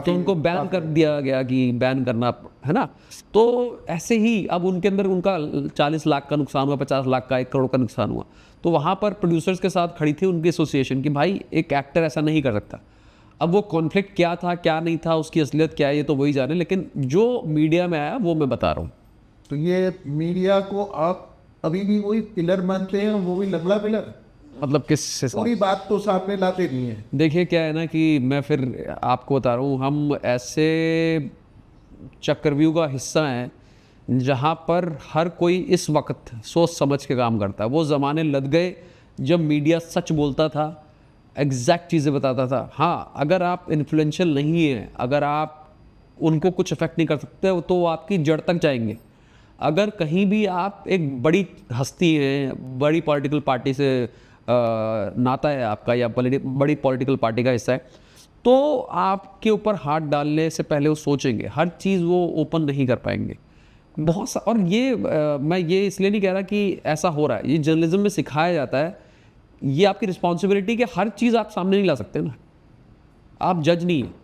तो उनको बैन कर दिया गया कि बैन करना है ना। तो ऐसे ही अब उनके अंदर उनका 40 लाख का नुकसान हुआ, 50 लाख का, 1 करोड़ का नुकसान हुआ। तो वहाँ पर प्रोड्यूसर्स के साथ खड़ी थी उनकी एसोसिएशन कि भाई एक एक्टर ऐसा नहीं कर सकता। अब वो कॉन्फ्लिक्ट क्या था क्या नहीं था, उसकी असलियत क्या है, ये तो वही जाने, लेकिन जो मीडिया में आया वो मैं बता रहा हूँ। तो ये मीडिया को आप अभी भी वही पिलर मानते हैं, वो भी लंगड़ा पिलर, मतलब किस पूरी बात तो सामने लाते नहीं है। देखिए क्या है ना कि मैं फिर आपको बता रहा हूँ, हम ऐसे चक्रव्यूह का हिस्सा हैं जहाँ पर हर कोई इस वक्त सोच समझ के काम करता है। वो ज़माने लग गए जब मीडिया सच बोलता था, एग्जैक्ट चीज़ें बताता था। हाँ, अगर आप इन्फ्लुएंशियल नहीं हैं, अगर आप उनको कुछ इफेक्ट नहीं कर सकते, तो वो आपकी जड़ तक जाएंगे। अगर कहीं भी आप एक बड़ी हस्ती हैं, बड़ी पॉलिटिकल पार्टी से नाता है आपका, या बड़ी पॉलिटिकल पार्टी का हिस्सा है, तो आपके ऊपर हाथ डालने से पहले वो सोचेंगे। हर चीज़ वो ओपन नहीं कर पाएंगे। बहुत सा, और ये मैं ये इसलिए नहीं कह रहा कि ऐसा हो रहा है, ये जर्नलिज्म में सिखाया जाता है ये आपकी रिस्पॉन्सिबिलिटी कि हर चीज़ आप सामने नहीं ला सकते ना, आप जज नहीं हैं,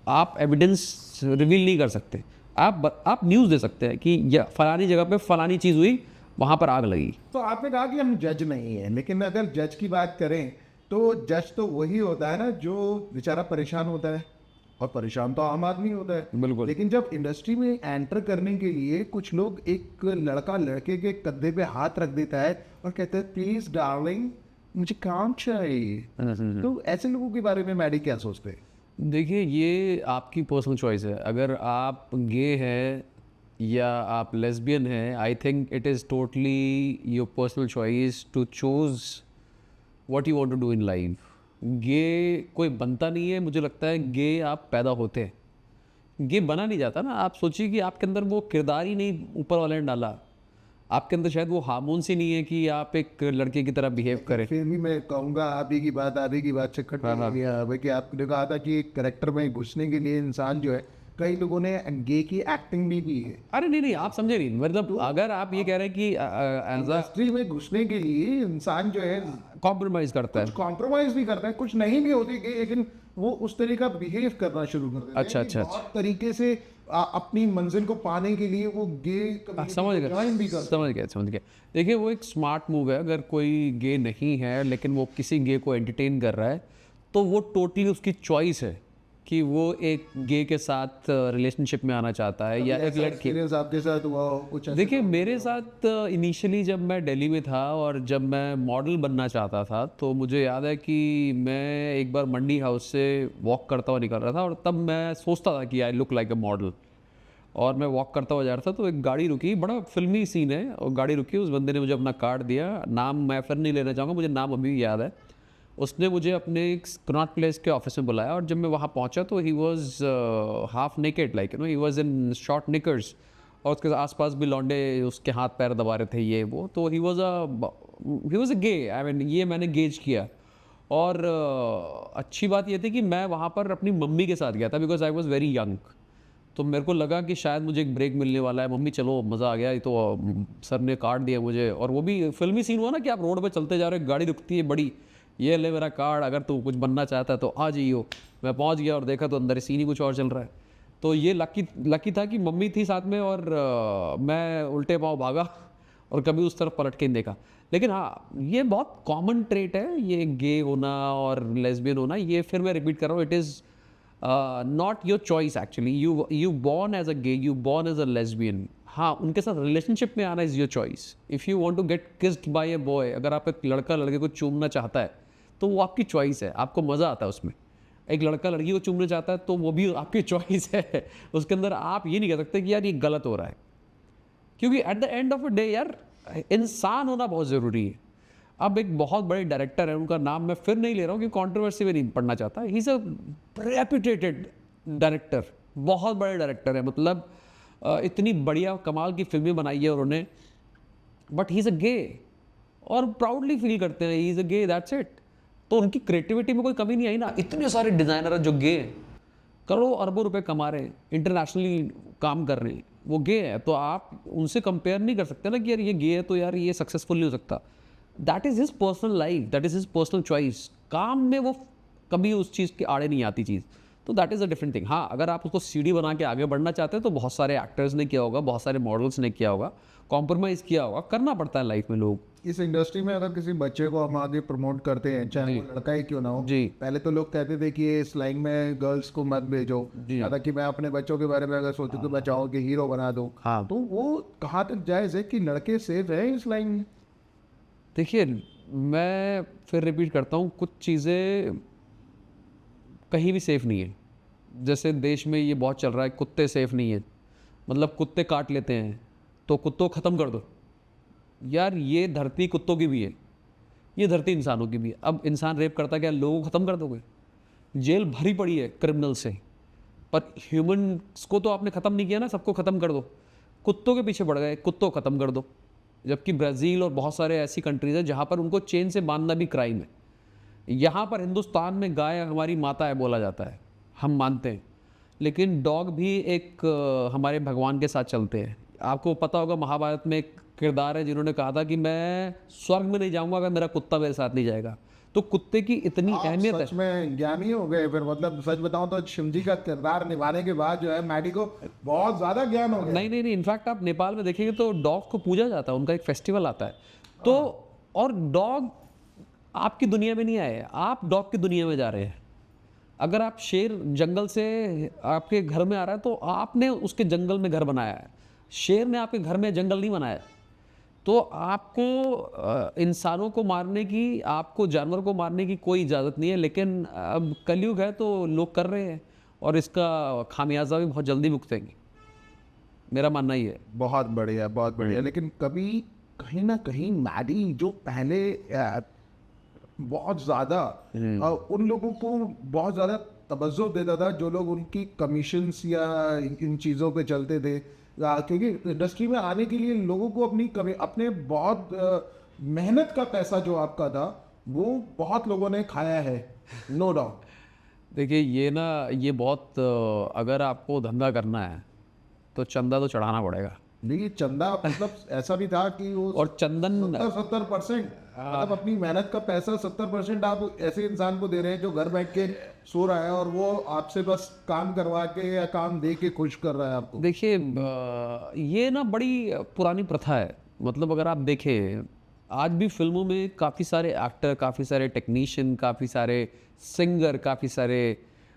आप एविडेंस रिवील नहीं कर सकते, आप न्यूज़ दे सकते हैं कि फलानी जगह पे फलानी चीज़ हुई, वहाँ पर आग लगी। तो आपने कहा कि हम जज नहीं है, लेकिन अगर जज की बात करें तो जज तो वही होता है ना जो बेचारा परेशान होता है, और परेशान तो आम आदमी होता है। बिल्कुल। लेकिन जब इंडस्ट्री में एंटर करने के लिए कुछ लोग, एक लड़का लड़के के कंधे पे हाथ रख देता है और कहता है प्लीज डार्लिंग मुझे काम चाहिए, तो ऐसे लोगों के बारे में मैडी क्या सोचते हैं? देखिए, ये आपकी पर्सनल चॉइस है। अगर आप गे हैं या आप लेस्बियन हैं, I think it is totally your personal choice to choose what you want to do in life. Gay कोई बनता नहीं है, मुझे लगता है गे आप पैदा होते हैं, गे बना नहीं जाता ना। आप सोचिए कि आपके अंदर वो किरदार ही नहीं ऊपर वाले ने डाला, आपके अंदर शायद वो हार्मोन्स ही नहीं है कि आप एक लड़के की तरह बिहेव करें। फिर भी मैं कहूँगा आधी की बात से खट नहीं गया भाई, कि आपने कहा था कि एक करेक्टर में घुसने के लिए इंसान जो है, कई लोगों ने गे की एक्टिंग भी की है। अरे नहीं, आप समझे नहीं, मतलब अगर आप ये कह रहे हैं कि इंडस्ट्री में घुसने के लिए इंसान जो है कॉम्प्रोमाइज़ करता है। कॉम्प्रोमाइज भी करता है, कुछ नहीं भी होती गे, लेकिन वो उस तरह का बिहेव करना शुरू कर देते हैं अच्छा, कि अच्छा, बहुत तरीके से अपनी मंजिल को पाने के लिए वो गे समझ गए, ज्वाइन भी करते समझ गए। देखिए, वो एक स्मार्ट मूव है। अगर कोई गे नहीं है लेकिन वो किसी गे को एंटरटेन कर रहा है, तो वो टोटली उसकी चॉइस है कि वो एक गे के साथ रिलेशनशिप में आना चाहता है या एक लड़की। एक्सपीरियंस आपके साथ हुआ हो कुछ ऐसा? देखिए, मेरे साथ इनिशियली जब मैं दिल्ली में था और जब मैं मॉडल बनना चाहता था, तो मुझे याद है कि मैं एक बार मंडी हाउस से वॉक करता हुआ निकल रहा था, और तब मैं सोचता था कि I look like a model. और मैं वॉक करता हुआ जा रहा था, तो एक गाड़ी रुकी, बड़ा फिल्मी सीन है, और गाड़ी रुकी, उस बंदे ने मुझे अपना कार्ड दिया। नाम मैं फिर नहीं लेना चाहूँगा, मुझे नाम अभी भी याद है। उसने मुझे अपने कनॉट प्लेस के ऑफिस में बुलाया, और जब मैं वहाँ पहुँचा तो he was half naked, like he was in short knickers, और उसके आसपास भी लौंडे उसके हाथ पैर दबा रहे थे, ये वो। तो he was a gay, I mean ये मैंने गेज किया। और अच्छी बात ये थी कि मैं वहाँ पर अपनी मम्मी के साथ गया था, because I was very young. तो मेरे को लगा कि शायद मुझे एक ब्रेक मिलने वाला है, मम्मी चलो मज़ा आ गया, ये तो सर ने कार्ड दिया मुझे। और वो भी फिल्मी सीन हुआ ना कि आप रोड पे चलते जा रहे हो, गाड़ी रुकती है बड़ी, ये ले मेरा कार्ड, अगर तू कुछ बनना चाहता है तो आ जाइयो। मैं पहुंच गया और देखा तो अंदर सीन ही कुछ और चल रहा है। तो ये लकी था कि मम्मी थी साथ में, और मैं उल्टे पाँव भागा और कभी उस तरफ पलट के नहीं देखा। लेकिन हाँ, ये बहुत कॉमन ट्रेट है, ये गे होना और लेस्बियन होना। ये फिर मैं रिपीट कर रहा हूँ, it is not your choice actually. You born as a gay, you born as a lesbian. हाँ, उनके साथ रिलेशनशिप में आना is your choice. If you want to get kissed by a boy, अगर आप एक लड़का लड़के को चूमना चाहता है तो वो आपकी चॉइस है, आपको मज़ा आता है उसमें। एक लड़का लड़की को चूमना चाहता है तो वो भी आपकी चॉइस है, उसके अंदर आप ये नहीं कह सकते कि यार ये गलत हो रहा है। क्योंकि at the end of a day यार, इंसान होना बहुत ज़रूरी है। अब एक बहुत बड़े डायरेक्टर है, उनका नाम मैं फिर नहीं ले रहा हूँ कि कंट्रोवर्सी में नहीं पढ़ना चाहता। ही इज़ अ रेप्यूटेटेड डायरेक्टर, बहुत बड़े डायरेक्टर है, मतलब इतनी बढ़िया कमाल की फिल्में बनाई है उन्होंने। बट ही इज़ अ गे, और प्राउडली फील करते हैं he is a gay, that's it. तो उनकी क्रिएटिविटी में कोई कमी नहीं आई ना। इतने सारे डिज़ाइनर हैं जो गे हैं, करोड़ों अरबों रुपए कमा रहे हैं, इंटरनेशनली काम कर रहे हैं, वो गे है। तो आप उनसे कंपेयर नहीं कर सकते ना कि यार ये गे है तो यार ये सक्सेसफुल नहीं हो सकता। That is his personal life, that is his personal choice. काम में वो कभी उस चीज़ के आड़े नहीं आती चीज़, तो that is a different thing. हाँ, अगर आप उसको सीढ़ी बना के आगे बढ़ना चाहते हैं तो बहुत सारे एक्टर्स ने किया होगा, बहुत सारे मॉडल्स ने किया होगा, कॉम्प्रोमाइज़ किया होगा, करना पड़ता है लाइफ में लोग। इस इंडस्ट्री में अगर किसी बच्चे को हम आगे प्रमोट करते हैं, चाहे वो लड़का ही क्यों ना हो, जी। पहले तो लोग कहते थे कि ये इस लाइन में गर्ल्स को मत भेजो, हालांकि मैं अपने बच्चों के बारे में अगर सोचूं तो मैं चाहूँ कि हीरो बना दूं। हाँ। तो वो कहाँ तक जायज़ है कि लड़के सेफ है इस लाइन में? देखिए, मैं फिर रिपीट करता हूँ, कुछ चीज़ें कहीं भी सेफ़ नहीं है। जैसे देश में ये बहुत चल रहा है, कुत्ते सेफ़ नहीं है, मतलब कुत्ते काट लेते हैं तो कुत्तों ख़त्म कर दो। यार ये धरती कुत्तों की भी है, ये धरती इंसानों की भी है। अब इंसान रेप करता, क्या लोगों को ख़त्म कर दोगे? जेल भरी पड़ी है क्रिमिनल से, पर ह्यूमन्स को तो आपने ख़त्म नहीं किया ना, सबको ख़त्म कर दो। कुत्तों के पीछे बढ़ गए, कुत्तों को ख़त्म कर दो। जबकि ब्राज़ील और बहुत सारे ऐसी कंट्रीज़ हैं जहाँ पर उनको चेन से बांधना भी क्राइम है। यहाँ पर हिंदुस्तान में गाय हमारी माता है बोला जाता है, हम मानते हैं, लेकिन डॉग भी एक हमारे भगवान के साथ चलते हैं। आपको पता होगा महाभारत में एक किरदार है जिन्होंने कहा था कि मैं स्वर्ग में नहीं जाऊंगा अगर मेरा कुत्ता मेरे साथ नहीं जाएगा। तो कुत्ते की इतनी आप अहमियत है। सच में ज्ञानी हो गए फिर, मतलब सच बताऊं तो शिवजी का किरदार निभाने के बाद जो है मैडी को बहुत ज्यादा ज्ञान हो गया। नहीं नहीं नहीं, इनफैक्ट आप नेपाल में देखेंगे तो डॉग को पूजा जाता है, उनका एक फेस्टिवल आता है। तो और डॉग आपकी दुनिया में नहीं आए, आप डॉग की दुनिया में जा रहे हैं। अगर आप शेर जंगल से आपके घर में आ रहा है तो आपने उसके जंगल में घर बनाया है, शेर ने आपके घर में जंगल नहीं बनाया। तो आपको इंसानों को मारने की, आपको जानवर को मारने की कोई इजाज़त नहीं है। लेकिन अब कलयुग है तो लोग कर रहे हैं और इसका खामियाजा भी बहुत जल्दी भुगतेंगे, मेरा मानना ही है। बहुत बढ़िया, बहुत बढ़िया। लेकिन कभी कहीं ना कहीं मैडी जो पहले बहुत ज्यादा उन लोगों को बहुत ज्यादा तवज्जो देता था जो लोग उनकी कमीशंस या इन चीज़ों पे चलते थे, क्योंकि इंडस्ट्री में आने के लिए लोगों को अपने बहुत मेहनत का पैसा जो आपका था वो बहुत लोगों ने खाया है, नो डाउट। देखिए ये बहुत अगर आपको धंधा करना है तो चंदा तो चढ़ाना पड़ेगा। देखिए चंदा मतलब ऐसा भी था कि वो और चंदन 70% मतलब अपनी मेहनत का पैसा 70% आप ऐसे इंसान को दे रहे हैं जो घर बैठ के सो रहा है और वो आपसे बस काम करवा के या काम दे के खुश कर रहा है आपको। देखिए ये ना बड़ी पुरानी प्रथा है। मतलब अगर आप देखें आज भी फिल्मों में काफ़ी सारे एक्टर, काफ़ी सारे टेक्नीशियन, काफ़ी सारे सिंगर, काफ़ी सारे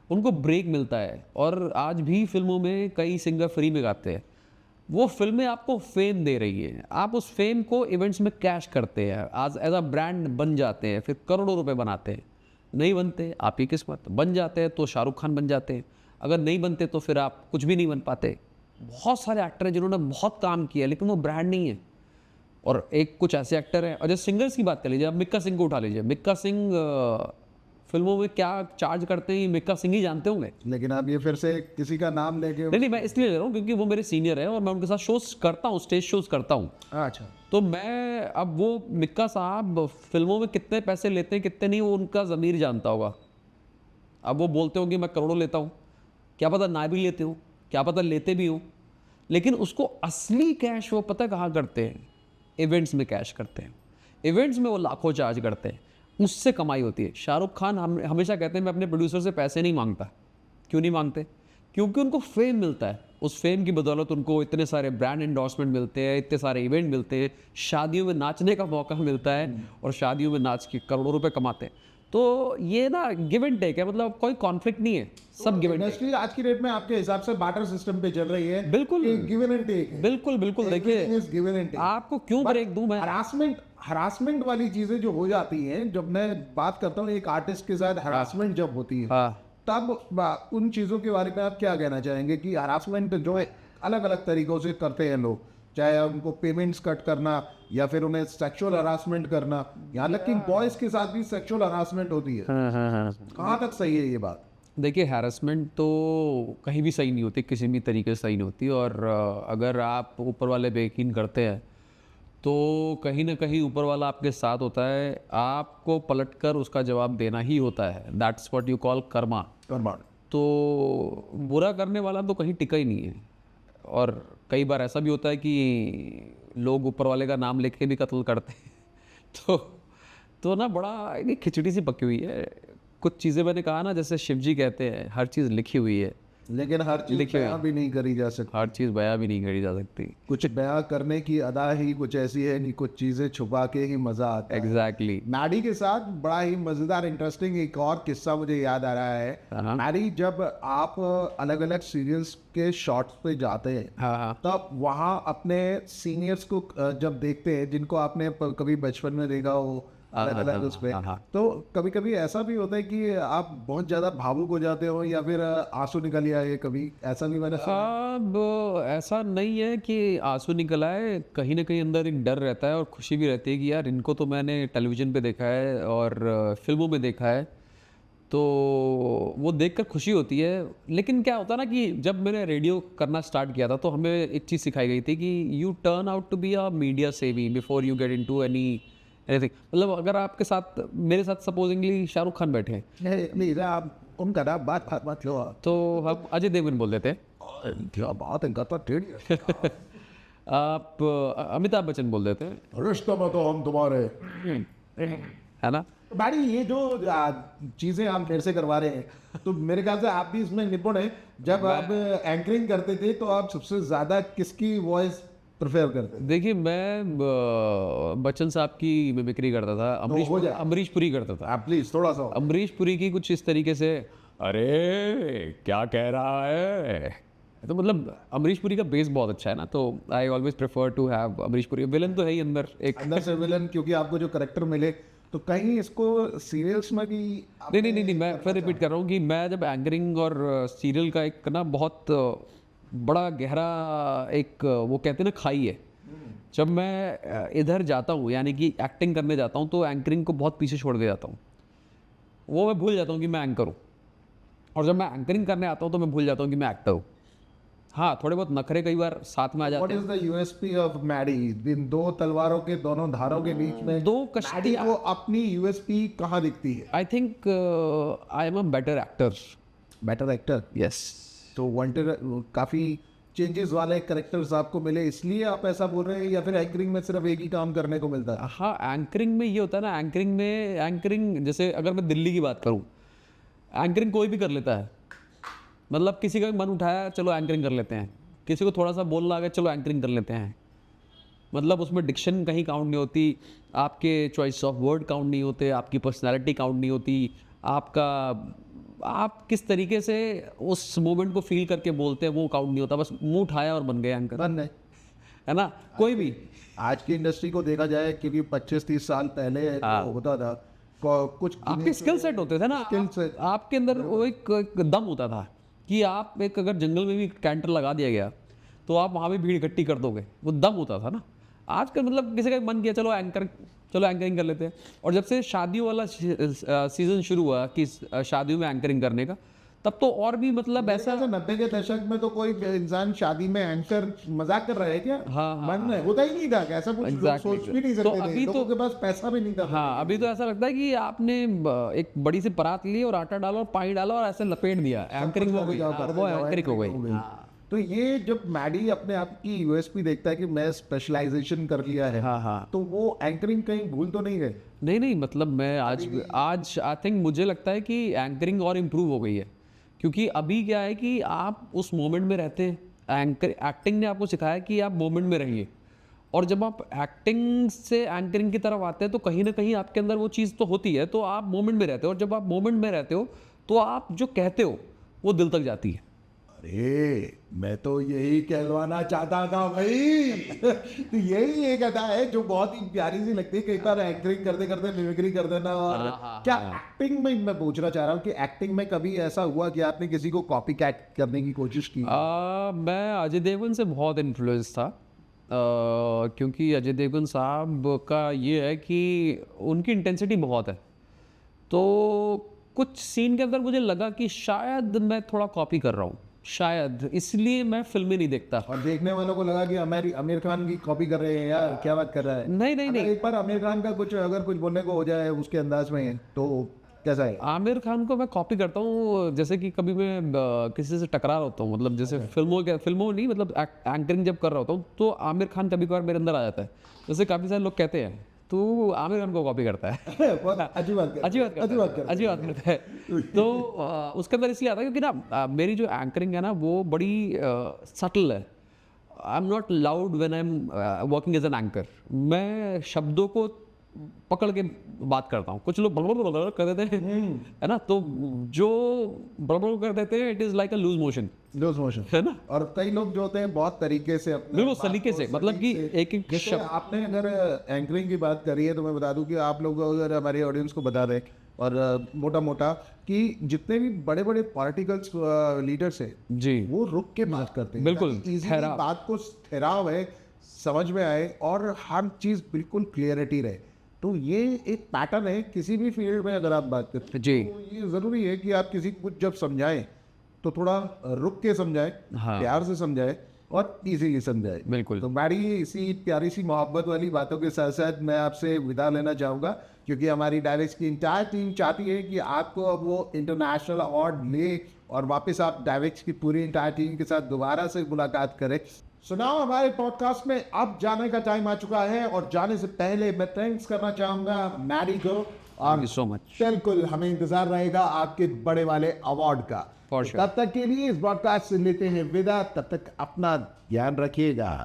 उनको ब्रेक मिलता है। और आज भी फिल्मों में कई सिंगर फ्री में गाते हैं। वो फिल्में आपको फेम दे रही है, आप उस फेम को इवेंट्स में कैश करते हैं, आज एज अ ब्रांड बन जाते हैं, फिर करोड़ों रुपए बनाते हैं। नहीं बनते आप ही किस्मत, बन जाते हैं तो शाहरुख खान बन जाते हैं, अगर नहीं बनते तो फिर आप कुछ भी नहीं बन पाते। बहुत सारे एक्टर हैं जिन्होंने बहुत काम किया लेकिन वो ब्रांड नहीं है। और एक कुछ ऐसे एक्टर हैं, और जैसे सिंगर्स की बात कर लीजिए, आप मिक्का सिंह को उठा लीजिए। मिक्का सिंह फिल्मों में क्या चार्ज करते हैं मिक्का सिंह ही जानते होंगे। लेकिन आप ये फिर से किसी का नाम लेके नहीं, मैं इसलिए ले रहा हूँ क्योंकि वो मेरे सीनियर है और मैं उनके साथ शोज करता हूँ, स्टेज शोज करता हूँ। अच्छा, तो मैं अब वो मिक्का साहब फिल्मों में कितने पैसे लेते हैं कितने नहीं, वो उनका ज़मीर जानता होगा। अब वो बोलते होंगे मैं करोड़ों लेता हूँ, क्या पता ना भी लेते हो, क्या पता लेते भी हो, लेकिन उसको असली कैश वो पता कहाँ करते हैं, इवेंट्स में कैश करते हैं। इवेंट्स में वो लाखों चार्ज करते हैं, उससे कमाई होती है। शाहरुख खान हमेशा कहते हैं मैं अपने प्रोड्यूसर से पैसे नहीं मांगता। क्यों नहीं मांगते? क्योंकि उनको फेम मिलता है, उस फेम की बदौलत उनको इतने सारे ब्रांड एंडोर्समेंट मिलते हैं, इतने सारे इवेंट मिलते हैं, शादियों में नाचने का मौका मिलता है और शादियों में नाच के करोड़ों रुपए कमाते हैं। तो ये ना गिव एंड टेक है, मतलब कोई कॉन्फ्लिक्ट नहीं है, सब गिव एंड टेक। इंडस्ट्री आज की डेट में आपके हिसाब से बार्टर सिस्टम पे चल रही है। बिल्कुल गिवन एंड टेक, बिल्कुल बिल्कुल। देखिए गिवन एंड टेक। आपको क्यों ब्रेक दूं मैं? हरासमेंट वाली चीजें जो हो जाती हैं, जब मैं बात करता हूँ एक आर्टिस्ट के साथ हरासमेंट जब होती है, हाँ, तब उन चीज़ों के बारे में आप क्या कहना चाहेंगे कि हरासमेंट जो है अलग अलग तरीकों से करते हैं लोग, चाहे उनको पेमेंट्स कट करना या फिर उन्हें सेक्सुअल हरासमेंट करना, यहाँ तक कि बॉयज़ के साथ भी सेक्सुअल हरासमेंट होती है। कहाँ तक सही है ये बात? देखिए हैरेसमेंट तो कहीं भी सही नहीं होती, किसी भी तरीके से सही नहीं होती। और अगर आप ऊपर वाले पे यकीन करते हैं तो कहीं ना कहीं ऊपर वाला आपके साथ होता है, आपको पलटकर उसका जवाब देना ही होता है। That's what you call Karma. तो बुरा करने वाला तो कहीं टिका ही नहीं है। और कई बार ऐसा भी होता है कि लोग ऊपर वाले का नाम लेके भी कत्ल करते हैं। तो ना बड़ा एक खिचड़ी सी पकी हुई है। कुछ चीज़ें मैंने कहा ना, जैसे शिवजी कहते हैं हर चीज़ लिखी हुई है, लेकिन हर चीज बयां भी नहीं करी जा सकती। हर चीज़ बयां भी नहीं करी जा सकती। कुछ बयां करने की अदा ही कुछ ऐसी है कि कुछ चीजें छुपा के ही मजा आता है। एग्जैक्टली। मैडी के साथ बड़ा ही मजेदार इंटरेस्टिंग एक और किस्सा मुझे याद आ रहा है। मैडी, जब आप अलग अलग सीरियल्स के शॉट्स पे जाते हैं, हाँ, तब वहाँ अपने सीनियर्स को जब देखते हैं जिनको आपने कभी बचपन में देखा हो अलग अलग उस पे, तो कभी कभी ऐसा भी होता है कि आप बहुत ज्यादा भावुक हो जाते हो या फिर आंसू निकल आए, कभी ऐसा भी मैंने सुना? अब ऐसा नहीं है कि आंसू निकल आए, कहीं ना कहीं अंदर एक डर रहता है और खुशी भी रहती है कि यार इनको तो मैंने टेलीविज़न पे देखा है और फिल्मों में देखा है, तो वो देखकर खुशी होती है। लेकिन क्या होता है ना कि जब मैंने रेडियो करना स्टार्ट किया था तो हमें एक चीज़ सिखाई गई थी कि you turn out to be a media savvy before you get into anything. मतलब अगर आपके साथ मेरे साथ सपोजिंगली शाहरुख खान बैठे हैं, नहीं आप उनका ना बात मत लो, तो हम अजय देवगन बोल देते हैं। क्या बात है, आप अमिताभ बच्चन बोल देते हैं, रिश्ते में तो हम तुम्हारे। है ना? तो भाई ये जो चीजें आप मेरे से करवा रहे हैं, तो मेरे ख्याल से आप भी इसमें निपुण हैं। जब आप एंकरिंग करते थे तो आप सबसे ज्यादा किसकी वॉइस प्रेफर करते थे? देखिए मैं बच्चन साहब की मिमिक्री करता था, हो जाए। अमरीश पुरी करता था। आप प्लीज थोड़ा सा। अमरीश पुरी की कुछ इस तरीके से, अरे क्या कह रहा है, तो मतलब अमरीश पुरी का बेस बहुत अच्छा है ना, तो I always prefer to have Amrish Puri. Villain तो है ही अंदर एक। अंदर से विलन, क्योंकि आपको जो करेक्टर मिले, तो कहीं इसको सीरियल्स में भी नहीं, मैं फिर रिपीट कर रहा हूँ कि मैं जब एंकरिंग और सीरियल का एक ना बहुत बड़ा गहरा एक वो कहते हैं ना खाई है। जब मैं इधर जाता हूँ यानी कि एक्टिंग करने जाता हूँ तो एंकरिंग को बहुत पीछे छोड़ के जाता हूँ, वो मैं भूल जाता हूँ कि मैं एंकर हूँ। और जब मैं एंकरिंग करने आता हूँ तो मैं भूल जाता हूँ कि मैं एक्टर हूँ। हाँ, थोड़े बहुत नखरे कई बार साथ में आ व्हाट जाते is the USP of Maddy? इन दो तलवारों के दोनों धारों के बीच में हैं। दो मैडी कश्ती, को अपनी यूएसपी कहाँ दिखती है? I think I am a better actor. Better actor. Yes. तो वांटेड काफी चेंजेस वाले कैरेक्टर्स आपको मिले, इसलिए आप ऐसा बोल रहे हैं, या फिर एंकरिंग में सिर्फ एक ही काम करने को मिलता है? हाँ, एंकरिंग में ये होता है ना, एंकरिंग जैसे अगर मैं दिल्ली की बात करूँ, एंकरिंग कोई भी कर लेता है। मतलब किसी का भी मन उठाया, चलो एंकरिंग कर लेते हैं, किसी को थोड़ा सा बोलना आ गया, चलो एंकरिंग कर लेते हैं। मतलब उसमें डिक्शन कहीं काउंट नहीं होती, आपके चॉइस ऑफ वर्ड काउंट नहीं होते, आपकी पर्सनैलिटी काउंट नहीं होती, आप किस तरीके से उस मोमेंट को फील करके बोलते हैं वो काउंट नहीं होता। बस मुंह उठाया और बन गए एंकर, बन गए। है ना? कोई भी आज की इंडस्ट्री को देखा जाए, क्योंकि 25-30 साल पहले तो होता था, कुछ आपके स्किल सेट होते थे ना, Skill set। आपके अंदर वो एक दम होता था कि आप एक अगर जंगल में भी कैंटर लगा दिया गया तो आप वहाँ भी भीड़ इकट्ठी कर दोगे, वो दम होता था ना। आजकल मतलब किसी का मन किया, चलो एंकरिंग कर लेते हैं। और जब से शादियों वाला सीजन शुरू हुआ कि शादियों में एंकरिंग करने का, तब तो और भी मतलब ऐसा 90 के दशक में तो कोई इंसान शादी में एंकर मजाक कर रहा है क्या? हाँ, मन में होता ही नहीं था, ऐसा कुछ लोग Exactly। सोच भी नहीं तो सकते थे, अभी लोगों तो- के पास पैसा भी नहीं था। हाँ, अभी तो ऐसा लगता है कि आपने एक बड़ी सी परात ली और आटा डाला और पानी डाला और ऐसे लपेट दिया, एंकरिंग हो गई। वो एंकरिंग हो गई। तो ये जब मैडी अपने आप की यूएसपी देखता है कि मैं स्पेशलाइजेशन कर लिया है, हाँ। तो वो एंकरिंग कहीं भूल तो नहीं गए? नहीं, मतलब मैं आज आई थिंक मुझे लगता है कि एंकरिंग और इम्प्रूव हो गई है, क्योंकि अभी क्या है कि आप उस मोमेंट में रहते हैं। एक्टिंग ने आपको सिखाया कि आप मोमेंट में रहिए, और जब आप एक्टिंग से एंकरिंग की तरफ आते हैं तो कहीं ना कहीं आपके अंदर वो चीज़ तो होती है, तो आप मोमेंट में रहते हो, और जब आप मोमेंट में रहते हो तो आप जो कहते हो वो दिल तक जाती है। अरे मैं तो यही कहलवाना चाहता था भाई। तो यही एक अदा है जो बहुत ही प्यारी सी लगती है, कई बार एंकरिंग करते करते मिमिक्री कर देना। और क्या एक्टिंग में मैं पूछना चाह रहा हूँ कि एक्टिंग में कभी ऐसा हुआ कि आपने किसी को कॉपी कैट करने की कोशिश की? मैं अजय देवगन से बहुत इन्फ्लुएंस था, क्योंकि अजय देवगन साहब का ये है कि उनकी इंटेंसिटी बहुत है, तो कुछ सीन के अंदर मुझे लगा कि शायद मैं थोड़ा कॉपी कर रहा हूँ, शायद इसलिए मैं फिल्में नहीं देखता। और देखने वालों को लगा कि आमिर खान की कॉपी कर रहे हैं, यार क्या बात कर रहा है। नहीं, एक बार आमिर खान का कुछ अगर कुछ बोलने को हो जाए उसके अंदाज में, तो कैसा है? आमिर खान को मैं कॉपी करता हूँ, जैसे कि कभी मैं किसी से टकरा रहा होता हूँ, मतलब जैसे फिल्मों नहीं, मतलब एंकरिंग जब कर रहा होता हूँ तो आमिर खान कभी कभार मेरे अंदर आ जाता है। जैसे काफ़ी सारे लोग कहते हैं तू आमिर खान को कॉपी करता है। अजीब बात करता है। तो उसके अंदर इसलिए आता है क्योंकि ना मेरी जो एंकरिंग है ना वो बड़ी सटल है। I am not loud when I am working as an anchor. मैं शब्दों को पकड़ के बात करता हूँ। कुछ लोग बड़बड़ कर देते हैं, है ना, तो जो बड़बड़ कर देते हैं it is like a loose motion, है ना। और कई लोग जो होते हैं बहुत तरीके से बिल्कुल सलीके से, मतलब कि एक शब्द। आपने अगर एंकरिंग की बात करी है तो मैं बता दूं कि आप लोग अगर हमारे ऑडियंस को बता दें और मोटा मोटा कि जितने भी बड़े बड़े पॉलिटिकल लीडर्स हैं जी, वो रुक के बात करते हैं, बिल्कुल ठहराव, बात को ठहराव है, समझ में आए और हर चीज़ बिल्कुल क्लियरिटी रहे। तो ये एक पैटर्न है किसी भी फील्ड में अगर आप बात करते हैं, जी। तो ये ज़रूरी है कि आप किसी को जब समझाएं तो थोड़ा रुक के समझाएं, हाँ। प्यार से समझाएं और इजीली समझाएं। बिल्कुल। तो मैडी इसी प्यारी सी मोहब्बत वाली बातों के साथ साथ मैं आपसे विदा लेना चाहूँगा, क्योंकि हमारी डायरेक्ट की इंटायर टीम चाहती है कि आपको अब वो इंटरनेशनल अवार्ड ले और वापस आप डायरेक्ट की पूरी इंटायर टीम के साथ दोबारा से मुलाकात करें। सुनाओ हमारे पॉडकास्ट में अब जाने का टाइम आ चुका है, और जाने से पहले मैं थैंक्स करना चाहूंगा मैडी को। Thank you so much. बिल्कुल, हमें इंतजार रहेगा आपके बड़े वाले अवार्ड का। For तो sure. तब तक के लिए इस ब्रॉडकास्ट से लेते हैं विदा। तब तक अपना ध्यान रखिएगा।